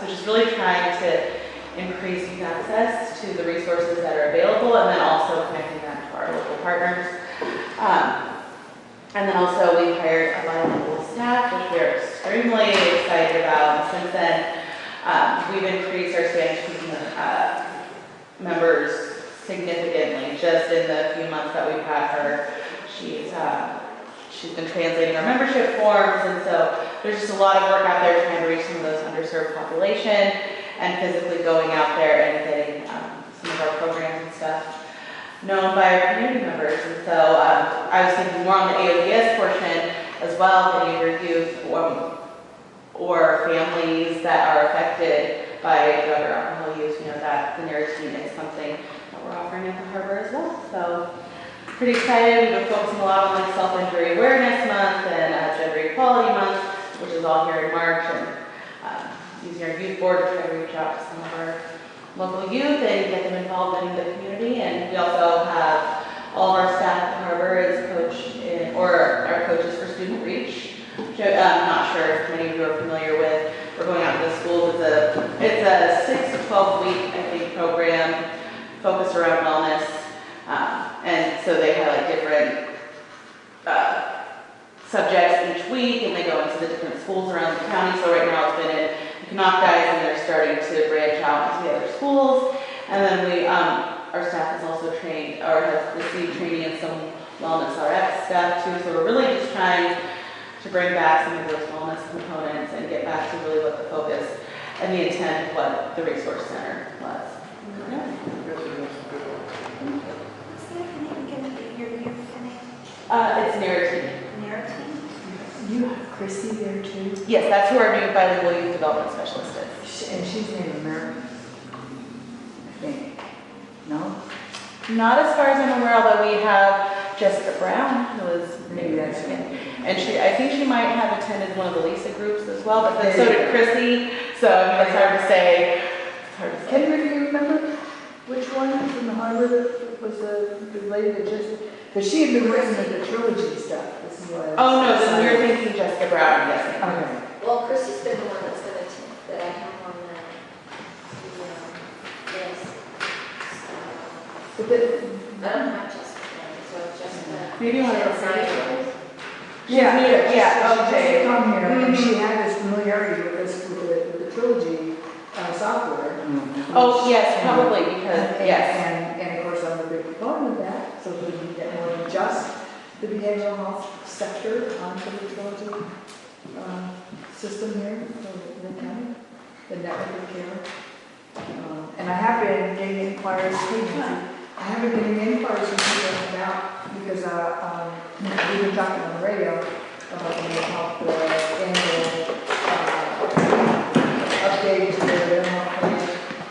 So just really trying to increase youth access to the resources that are available, and then also connecting them to our local partners. And then also we hired a bilingual staff, which we are extremely excited about. And since then, we've increased our Spanish-speaking members significantly just in the few months that we've had her. She's been translating our membership forms, and so there's just a lot of work out there trying to reach some of those underserved population and physically going out there and getting some of our programs and stuff known by our community members. And so I was thinking more on the AODS portion as well, any of your youth or families that are affected by drug or alcohol use, that the Narrative is something that we're offering at the Harbor as well. So pretty excited. We've been focusing a lot on like self-injury awareness month and gender equality month, which is all here in March, and using our youth board to try to reach out to some of our local youth and get them involved in the community. And we also have all of our staff at the harbor is coached in, or our coaches for Student Reach, which I'm not sure if many of you are familiar with. We're going out to the schools. It's a 6 to 12 week, I think, program focused around wellness. And so they have like different subjects each week, and they go into the different schools around the county. So right now it's been in Courthouse, and they're starting to branch out into the other schools. And then our staff is also trained, or has received training in some wellness RX stuff too. So we're really just trying to bring back some of those wellness components and get back to really what the focus and the intent of what the resource center was. Yeah. What's the name again, your name? It's narrative. Narrative? You have Chrissy there too? Yes, that's who our new bilingual youth development specialist is. And she's Native American, I think. No? Not as far as I'm aware, although we have Jessica Brown, who is Maybe that's it. and I think she might have attended one of the Lisa groups as well, but then so did Chrissy. So I mean, it's hard to say. It's hard to say. Can you remember which one from the harbor that was the lady that just, because she had been written in the trilogy stuff. This is what. Oh no, then you're thinking Jessica Brown, I'm guessing. Okay. Well, Chrissy's been the one that's gonna, that I have on the list. But then, I don't have Jessica, so Jessica. Maybe you want to Jessica. refer yeah, new, yeah, she okay. just come here and she had this familiarity with this, with the trilogy software. Oh, yes, probably, because, yes. And of course, I'm a big proponent of that, so we can get more than just the behavioral health sector onto the trilogy system here for the county, the network of care. And I have been getting inquiries, I have been getting inquiries from people about, because we've been talking on the radio about the mental health annual update to their mental health plan,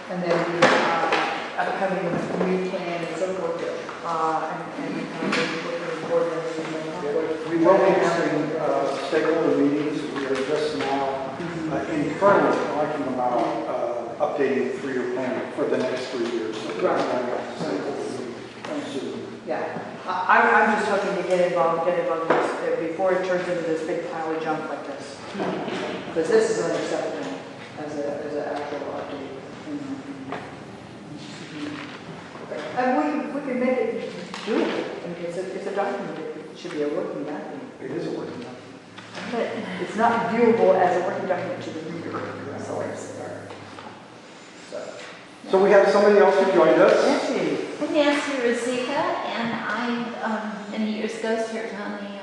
and then the upcoming new plan and so forth, and kind of looking forward to everything. We will be having stakeholder meetings. We are just now internally talking about updating the 3-year plan for the next 3 years. So we're going to have a stakeholder meeting soon. Yeah, I'm just hoping to get involved in this before it turns into this big pile of junk like this. Because this is unacceptable as an actual update. And we can make it doable. I mean, it's a document. It should be a working document. It is a working document. But it's not viewable as a working document to the reader. That's all I'm saying. So we have somebody else who joined us. Nancy. I'm Nancy Rosika, and I, many years ago, started on the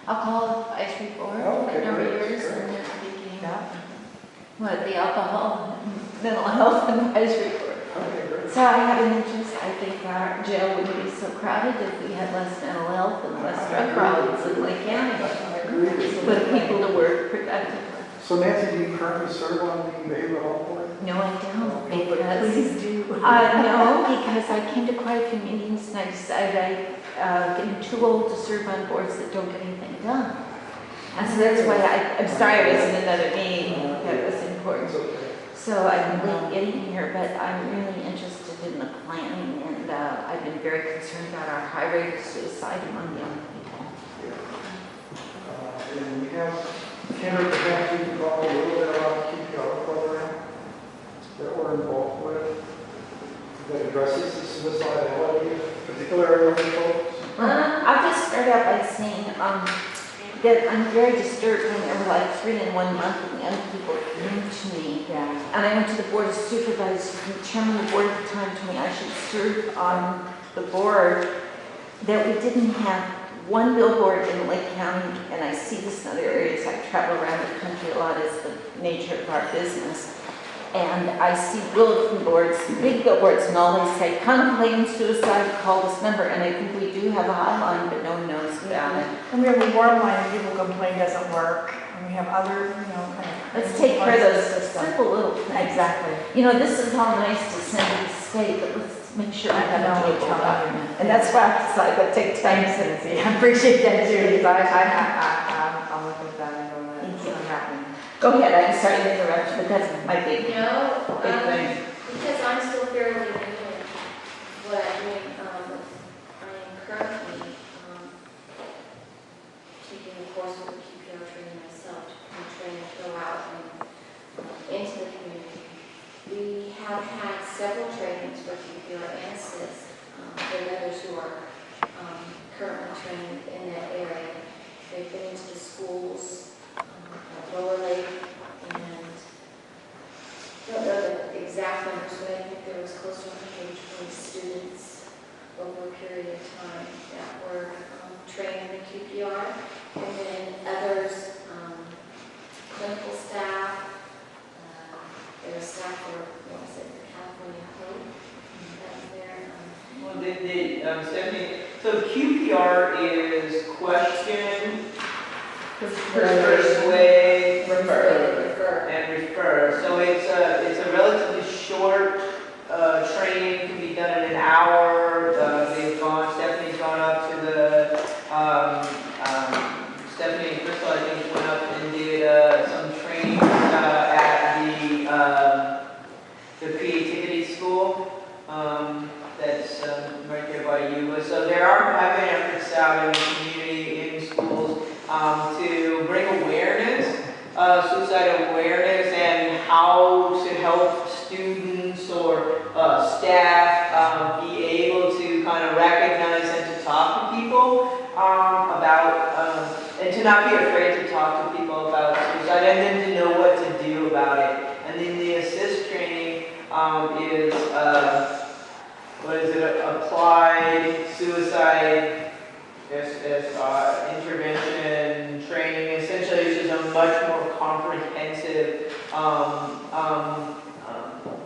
alcohol advisory board Oh, okay, for a number of great, years, great. and then I became, the alcohol and mental health advisory board. Okay, great. So I have an interest. I think our jail wouldn't be so crowded if we had less mental health and less drug problems in Lake County. I agree. Put people to work productively. So Nancy, do you currently serve on the behavioral health board? No, I don't, because Please do. no, because I came to quite a few meetings and I decided I'm getting too old to serve on boards that don't get anything done. And so that's why I'm sorry I was in another meeting that was important. It's okay. So I'm late getting here, but I'm really interested in the planning, and I've been very concerned about our high rate of suicide among young people. And we have Kendra, perhaps you can talk a little bit about the TPR program that we're involved with that addresses the suicidality of particular area of folks. I'll just start out by saying that I'm very disturbed when there were like 3 in 1 month and young people came to me. Yeah. And I went to the board of supervisors, and the chairman of the board at the time told me I should serve on the board, that we didn't have one billboard in Lake County, and I see this in other areas. I travel around the country a lot as the nature of our business. And I see bulletin boards, big billboards, and all they say, contemplating suicide, call this number. And I think we do have a hotline, but no one knows about it. And we have a warm line, and people complain doesn't work. And we have other, kind of. Let's take care of those system. simple little things. Exactly. You know, this is all nice to send to the state, but let's make sure I have a No, doable tell me. document. And that's why I decided to take time since I appreciate that too, because I'm looking at that and going, Thank that's you. not happening. Go ahead, I'm sorry to interrupt, but that's my big, No, big thing. because I'm still fairly new in what I'm doing, I am currently, taking a course with QPR training myself, to train to go out and into the community. We have had several trainings for QPR and ASIS, there are others who are, currently trained in that area. They've been into the schools, at Lower Lake, and I don't know the exact numbers, but I think there was close to 120 students over a period of time that were trained in the QPR, and then others, clinical staff, there was staff for, what was it, California Hope, that was there. Well, Stephanie, so QPR is question, persuade, Refer. and refer. So it's a relatively short training, can be done in an hour. Stephanie's gone up to the, Stephanie and Crystal, I think, went up and did some training at the creativity school. That's right there by you. So there have been efforts out in the community, in schools, to bring awareness, suicide awareness, and how to help students or staff be able to kind of recognize and to talk to people about, and to not be afraid to talk to people about suicide, and then to know what to do about it. And then the assist training is, what is it, applied suicide intervention training. Essentially, it's just a much more comprehensive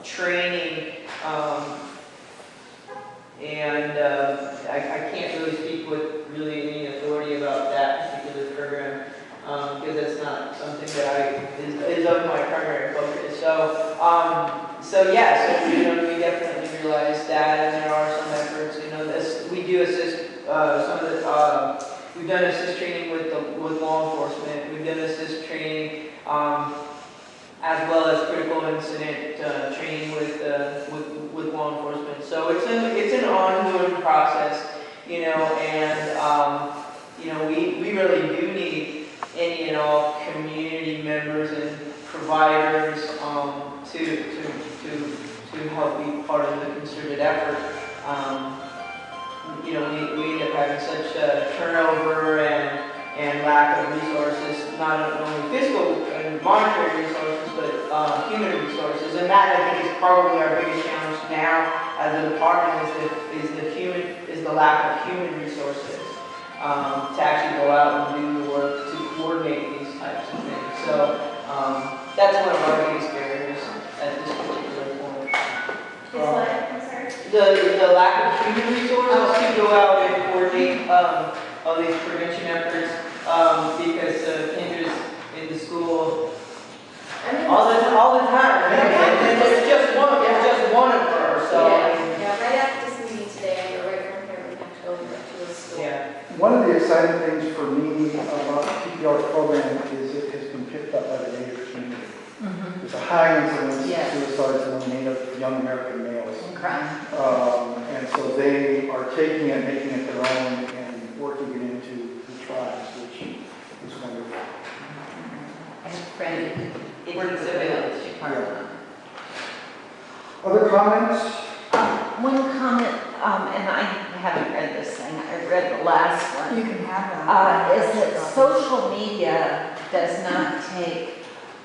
training, and I can't really speak with really any authority about that particular program, because that's not something that is of my primary focus. So we definitely realize that, and there are some efforts. We do assist some of the. We've done assist training with law enforcement. We've done assist training as well as critical incident training with law enforcement. So it's an ongoing process, and we really do need any and all community members and providers to help be part of the concerted effort. We end up having such turnover and lack of resources, not only physical and monetary resources, but human resources. And that, I think, is probably our biggest challenge now as a department, is the lack of human resources to actually go out and do the work to coordinate these types of things. So that's one of our biggest barriers at this particular point. Is what, I'm sorry? The lack of human resources to go out and coordinate all these prevention efforts, because Kendra's in the school all the time. And there's just one of her, so. Yeah, right after this meeting today, I go right from here, we have to go over to a school. Yeah. One of the exciting things for me about the PPR program is it has been picked up by the Native community. There's a high incidence of suicides among Native young American males. And so they are taking it, making it their own, and working it into the tribes, which is wonderful. I have a friend in We're in the the village. department. Other comments? One comment, and I haven't read this thing, I read the last one. You can have that. Is that social media does not take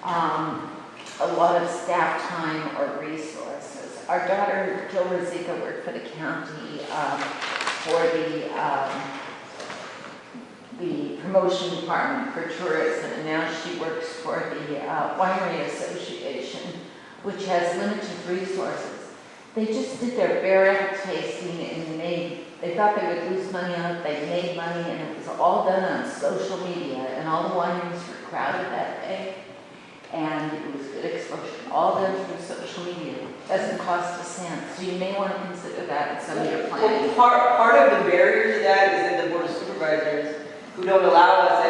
a lot of staff time or resources. Our daughter, Jill Rosica, worked for the county for the promotion department for tourism, and now she works for the Winery Association, which has limited resources. They just did their barrel tasting, and they thought they would lose money on it. They made money, and it was all done on social media, and all the wineries were crowded that day. and it was good exposure. All done through social media. Doesn't cost a cent, so you may want to consider that in some of your planning. Well, part of the barrier to that is that the board of supervisors, who don't allow us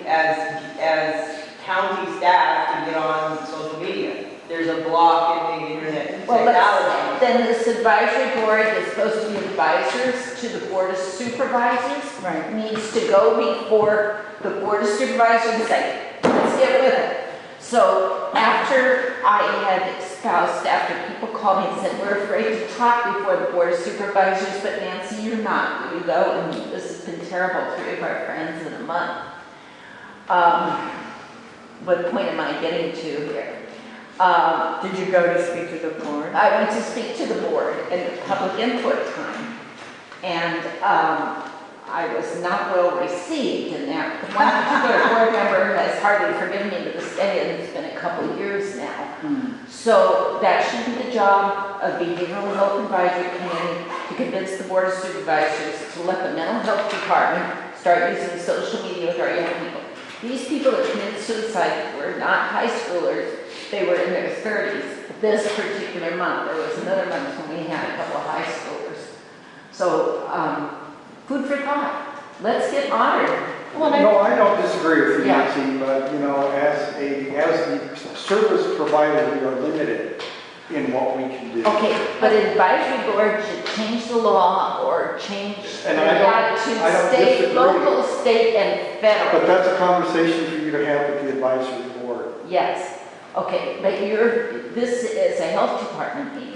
as county staff to get on social media. There's a block in the internet Well, technology. then this advisory board is supposed to be advisors to the board of supervisors. Right. Needs to go before the board of supervisors and say, let's get with it. So after I had espoused, after people called me and said, we're afraid to talk before the board of supervisors, but Nancy, you're not, will you go? And this has been terrible, 3 of our friends in a month. What point am I getting to here? Did you go to speak to the board? I went to speak to the board in the public input time, and I was not well received in that. One particular board member has hardly forgiven me to this day, and it's been a couple of years now. So that should be the job of Behavioral Health Advisory Committee, to convince the board of supervisors to let the mental health department start using social media with our young people. These people that committed suicide were not high schoolers, they were in their 30s. This particular month, there was another month when we had a couple of high schoolers. So, food for thought. Let's get honored. No, I don't disagree with you, Yeah. Nancy, but, you know, as the service provider, we are limited in what we can do. Okay, but advisory board should change the law or change the And I don't state, disagree. local, state, and federal. But that's a conversation for you to have with the advisory board. Yes. Okay, but this is a health department meeting.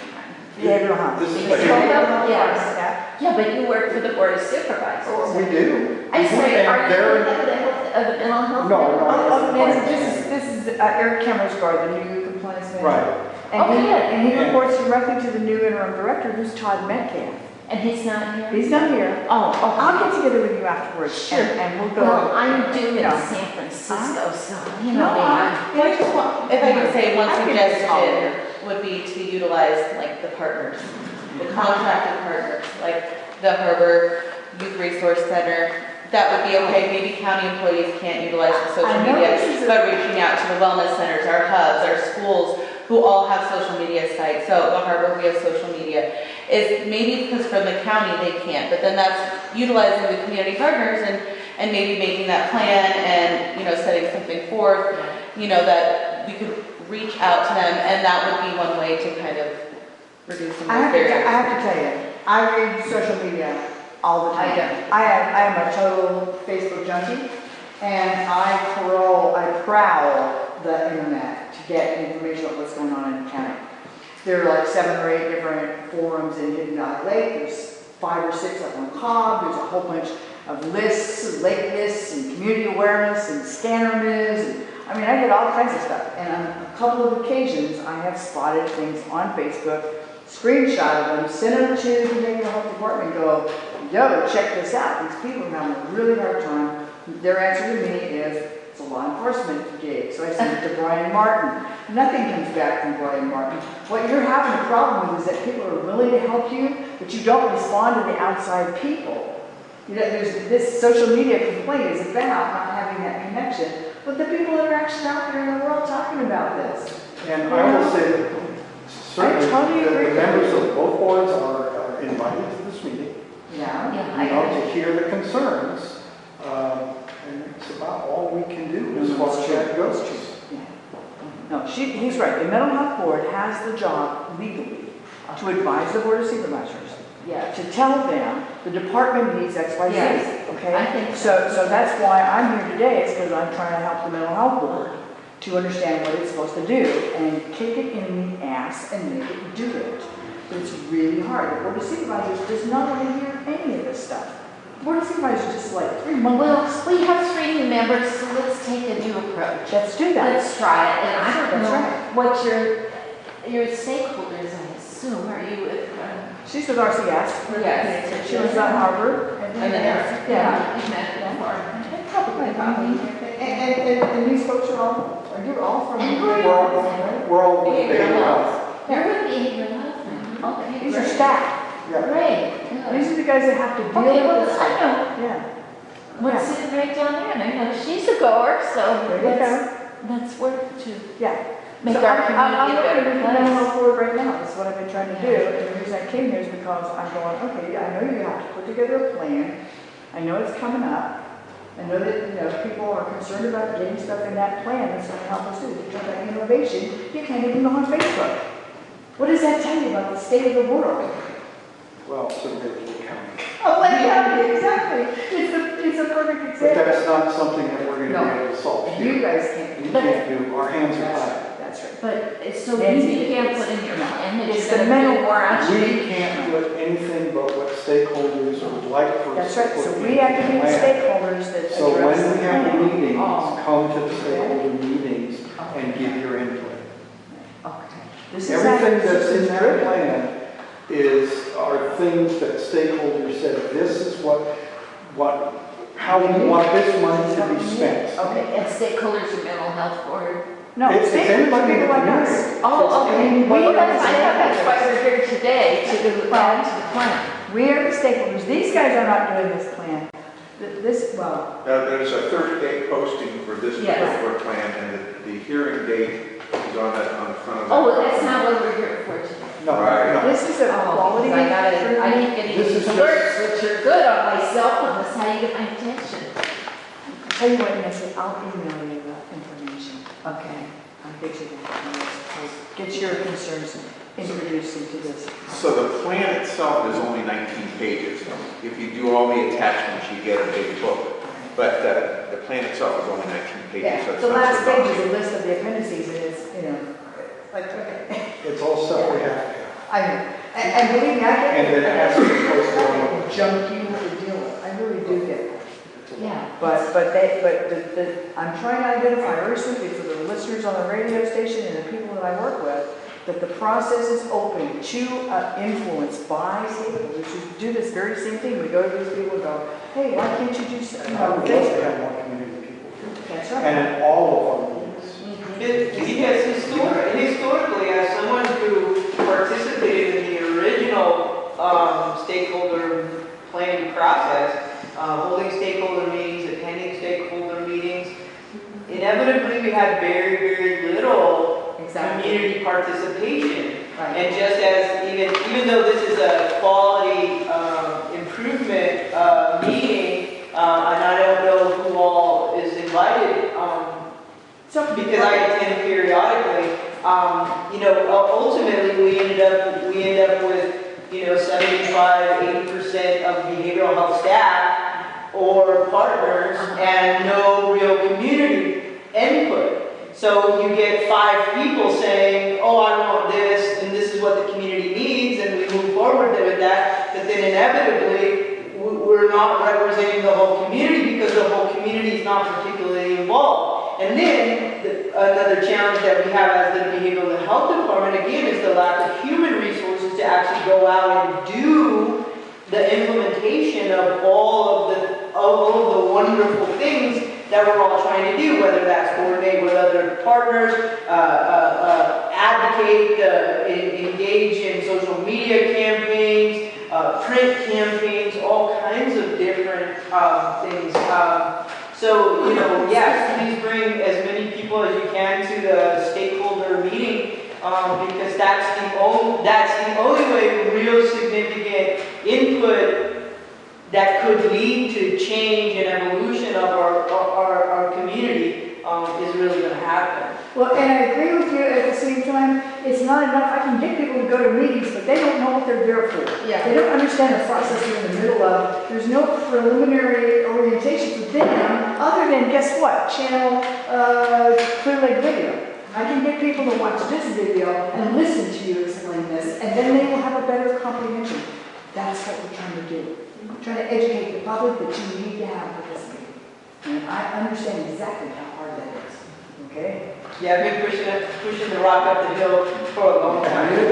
Behavioral health. This is Behavioral behavioral. health, yes. Yeah, but you work for the board of supervisors. We do. I'm sorry, And are you they're- the head of the mental health? No, no. Oh, Nancy, this is Eric Kemmersgaard, the new compliance manager. Right. And he And- reports directly to the new interim director, who's Todd Metcalf. And he's not here? He's not here. Oh, okay. I'll get together with you afterwards. Sure. And we'll go. Well, I'm due in you know. San Francisco, so, you No, know, I- Well, I just want, if I could say one I can suggestion call you. would be to utilize like the partners, the contracted partners, like the Harbor Youth Resource Center. That would be okay, maybe county employees can't utilize the social I know media, this is a- but reaching out to the wellness centers, our hubs, our schools, who all have social media sites. So the Harbor, we have social media. Is maybe because from the county they can't, but then that's utilizing the community partners and maybe making that plan and, you know, setting something forth, you know, that we could reach out to them, and that would be one way to kind of reduce some I of have those to, barriers. I have to tell you, I read social media all the time. I don't. I am a total Facebook junkie, and I prowl the internet to get information on what's going on in the county. There are like 7 or 8 different forums in Hidden Valley Lake. There's 5 or 6 up on Cobb. There's a whole bunch of lists, lake lists, and community awareness, and scanner news. And, I mean, I get all kinds of stuff. And on a couple of occasions, I have spotted things on Facebook, screenshot of them, sent them to the behavioral health department, and go, yo, check this out. These people are having a really hard time. Their answer to me is, it's a law enforcement gig. So I sent it to Brian Martin. Nothing comes back from Brian Martin. What you're having a problem with is that people are willing to help you, but you don't respond to the outside people. You know, there's this social media complaint is about not having that connection with the people that are actually out there in the world talking about this. And I will say that certainly totally agree the with members you. of both boards are invited to this meeting, Yeah. Yeah, you know, to hear the concerns. And it's about all we can do as far as that goes. No, he's right. The mental health board has the job legally to advise the board of supervisors. Yeah. To tell them the department needs X, Y, Z. Yes, Okay? I think So that's why I'm here today, is because I'm trying to help the mental health board to understand what it's supposed to do and kick it in the ass and make it do it. But it's really hard. The board of supervisors does not want to hear any of this stuff. The board of supervisors just like 3 months. Well, we have 3 new members, so let's take a new approach. Let's do that. Let's try it, and I don't That's know right. what your stakeholders, I assume, are you with? She's with RCS. Yes. She was at Harvard. And then there's, Yeah. You've met before. Probably. And these folks are all from. And who are you? We're all with behavioral health. You're with behavioral health now. Okay, These are great. staff. Yeah. Great. These are the guys that have to deal Okay, well, with this I stuff. know. Yeah. What's sitting right down there, and I know she's a goer, so There you let's, go. that's work to Yeah. make So our I'm community a looking better at the mental place. health board right now, that's what I've been trying to do, and the reason I came here is because I'm going, okay, I know you have to put together a plan, I know it's coming up, I know that, people are concerned about getting stuff in that plan that's gonna help us do it. If you talk about innovation, you can't even go on Facebook. What does that tell you about the state of the world? Well, so maybe the county. Oh, exactly, it's a perfect But example. that's not something that we're No. gonna be able to solve You here. guys can't We do that. can't do, our hands are tied. That's right. But, so Nancy, you can't put in your plan that it's you're the gonna mental- do more action. We can't put anything but what stakeholders would like for us That's to right, put so in we have to be the plan. stakeholders that address So when the we have the plan. meetings, Oh, come to the stakeholder meetings and give your input. okay. This is Everything how- that's in that plan are things that stakeholders said, this is how we want this money to be spent. Okay, and stakeholders of mental health board. No, It's stakeholders, anybody people in the like us. community. Oh, okay. We are the I thought that's why stakeholders. we're here today, to add to the plan. We are the stakeholders. These guys are not doing this plan. Well, There's a 30-day posting for this Yes. particular plan, and the hearing date is on the front of the. Oh, that's not what we're here for today. No, Right. no. this is a Oh, quality. because I keep getting This these is alerts, which are good on my cell phone, that's how you get my attention. Tell you what, Nancy, I'll email you the information. Okay. I'll get you the, I'll get your concerns introduced into this. So the plan itself is only 19 pages. If you do all the attachments, you get a big book. But the plan itself is only 19 pages. Yeah, so it's the not last so page daunting. is a list of the appendices, and it's, like, okay. It's all stuff we have to have. I know, and believe me, I get And then it has to be posted on. I get junky to deal with, I really do get it. Yeah. I'm trying to identify very simply for the listeners on the radio station and the people that I work with, that the process is open to influence by stakeholders who do this very same thing. We go to these people and go, hey, why can't you do something? I would love to have more community people here. That's right. And in all of our meetings. Because historically, as someone who participated in the original stakeholder planning process, holding stakeholder meetings, attending stakeholder meetings, inevitably we had very, very little community participation. Right. And just as even though this is a quality improvement meeting, and I don't know who all is invited, because I attend periodically, ultimately we end up with 75–80% of behavioral health staff or partners and no real community input. So you get 5 people saying, oh, I want this, and this is what the community needs, and we move forward with that, but then inevitably, we're not representing the whole community because the whole community is not particularly involved. And then, another challenge that we have as the behavioral health department, again, is the lack of human resources to actually go out and do the implementation of all of the wonderful things that we're all trying to do, whether that's coordinate with other partners, advocate, engage in social media campaigns, print campaigns, all kinds of different things. So, yes, please bring as many people as you can to the stakeholder meeting, because that's the only way real significant input that could lead to change and evolution of our community is really going to happen. Well, and I agree with you at the same time, it's not enough, I can get people to go to meetings, but they don't know what they're there for. Yeah. They don't understand the process they're in the middle of. There's no preliminary orientation for them, other than, guess what? Channel Clear Lake Video. I can get people to watch this video and listen to you explain this, and then they will have a better comprehension. That's what we're trying to do. We're trying to educate the public that you need to have for this meeting. And I understand exactly how hard that is. Okay? Yeah, I've been pushing the rock up the hill for a long time. Over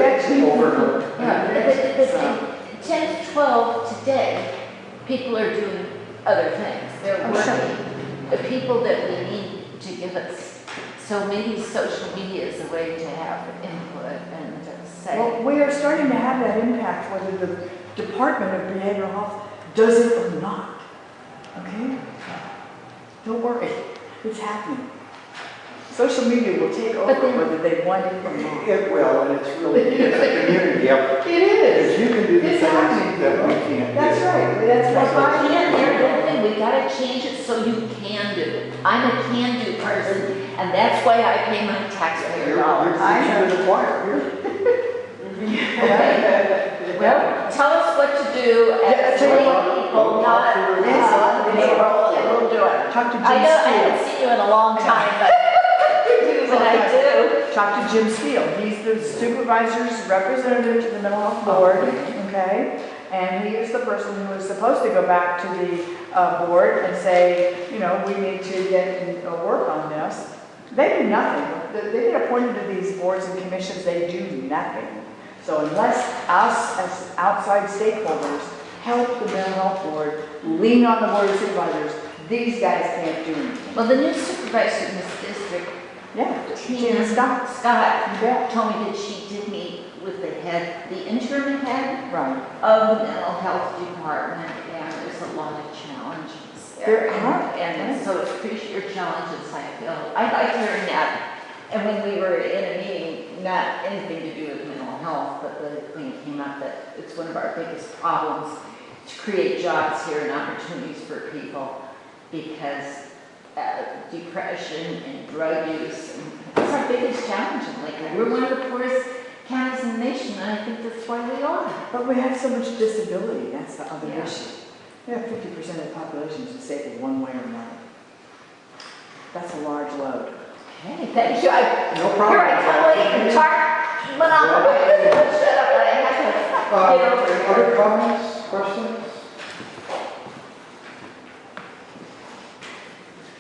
and over. Yeah, but 10 to 12 today, people are doing other things. They're I'm working. The people that we need to give us, so maybe social media is a way to have input and to say. Well, we are starting to have that impact, whether the Department of Behavioral Health does it or not. Okay? Don't worry, it's happening. social media will take over But then- whether they want it or not. It will, and it's really, it's a community effort. It is. If you can do the It's things happening. that we can't do. That's right, that's If I right. can't, here's the thing, we gotta change it so you can do it. I'm a can-do person, and that's why I pay my taxpayer dollars. I know. You're the choir here. Okay? Well, tell us what to do as Yeah, three tell me. people, not payroll, and we'll do it. Talk to Jim I know, I Steele. haven't seen you in a long time, but I do. Talk to Jim Steele. He's the supervisor's representative to the mental health board, okay? And he is the person who is supposed to go back to the board and say, you know, we need to get and work on this. They do nothing. They get appointed to these boards and commissions, they do nothing. So unless us as outside stakeholders help the mental health board, lean on the board of supervisors, these guys can't do anything. Well, the new supervisor in this district, Yeah, Tina Scott. Scott, You bet. told me that she did meet with the head, the interim head Right. of the mental health department, and there's a lot of challenges there. There are. And so it's pretty sure challenges I feel. I liked hearing that. And when we were in a meeting, not anything to do with mental health, but the thing came up that it's one of our biggest problems to create jobs here and opportunities for people, because depression and drug use, and it's our biggest challenge in Lakeland. We're one of the poorest counties in the nation, and I think that's why we are. But we have so much disability, that's the other Yeah. issue. We have 50% of the population is disabled one way or another. That's a large load. Okay, thank you. No problem. Here I come late and talk monopoly. Shut up, I have to get over here. Other comments, questions?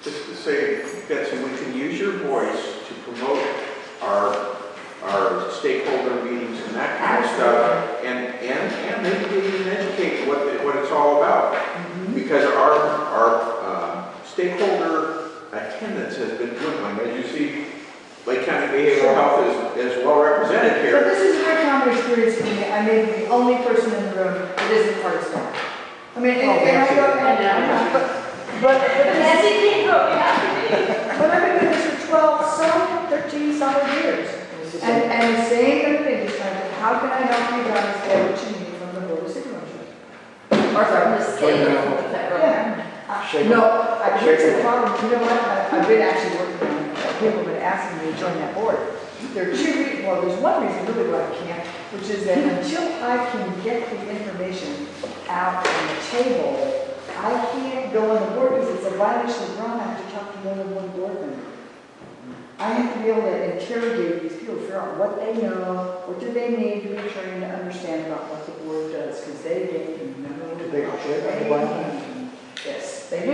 Just to say, Betsy, we can use your voice to promote our stakeholder meetings and that kind of stuff, and maybe even educate what it's all about. Because our stakeholder attendance has been dwindling. As you see, Lake County Behavioral Health is well represented But here. this is a very common experience for me. I may be the only person in the room that isn't part of staff. I mean, and I go, but Nancy can't go, yeah. But I've been doing this for 12, some 13 solid years. And the same thing is trying to, how can I help you guys get what you need from the board of supervisors? Or from the state or from the federal. Yeah. Shake No, Shake here's the it. problem, you know what, I've been actually working on, people have been asking me to join that board. There are two reasons, well, there's one reason really why I can't, which is that until I can get the information out on the table, I can't go on the board because it's a violation of law, I have to talk to more than one board member. I have to be able to interrogate these people, figure out what they know, what do they need to be trained to understand about what the board does, because they get to know. Did they share that what about they need. Yes, they do.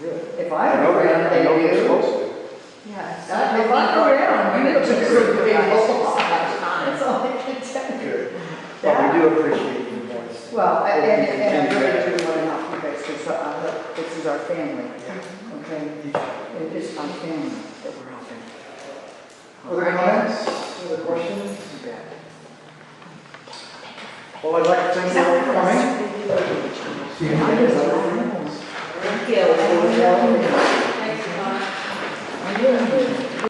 Really? If I I'm know around, I know they they're do. supposed to. Yes. If I'm around, you look at the big hole. That's That's all I can tell you. Good. But we do appreciate your voice. Well, and I Continue really that. do want to help you guys, because this is our family, okay? It is our family that we're helping. Other comments, other questions? Well, I'd like to thank you all for coming. See you again. Thank you. Thanks, Donna.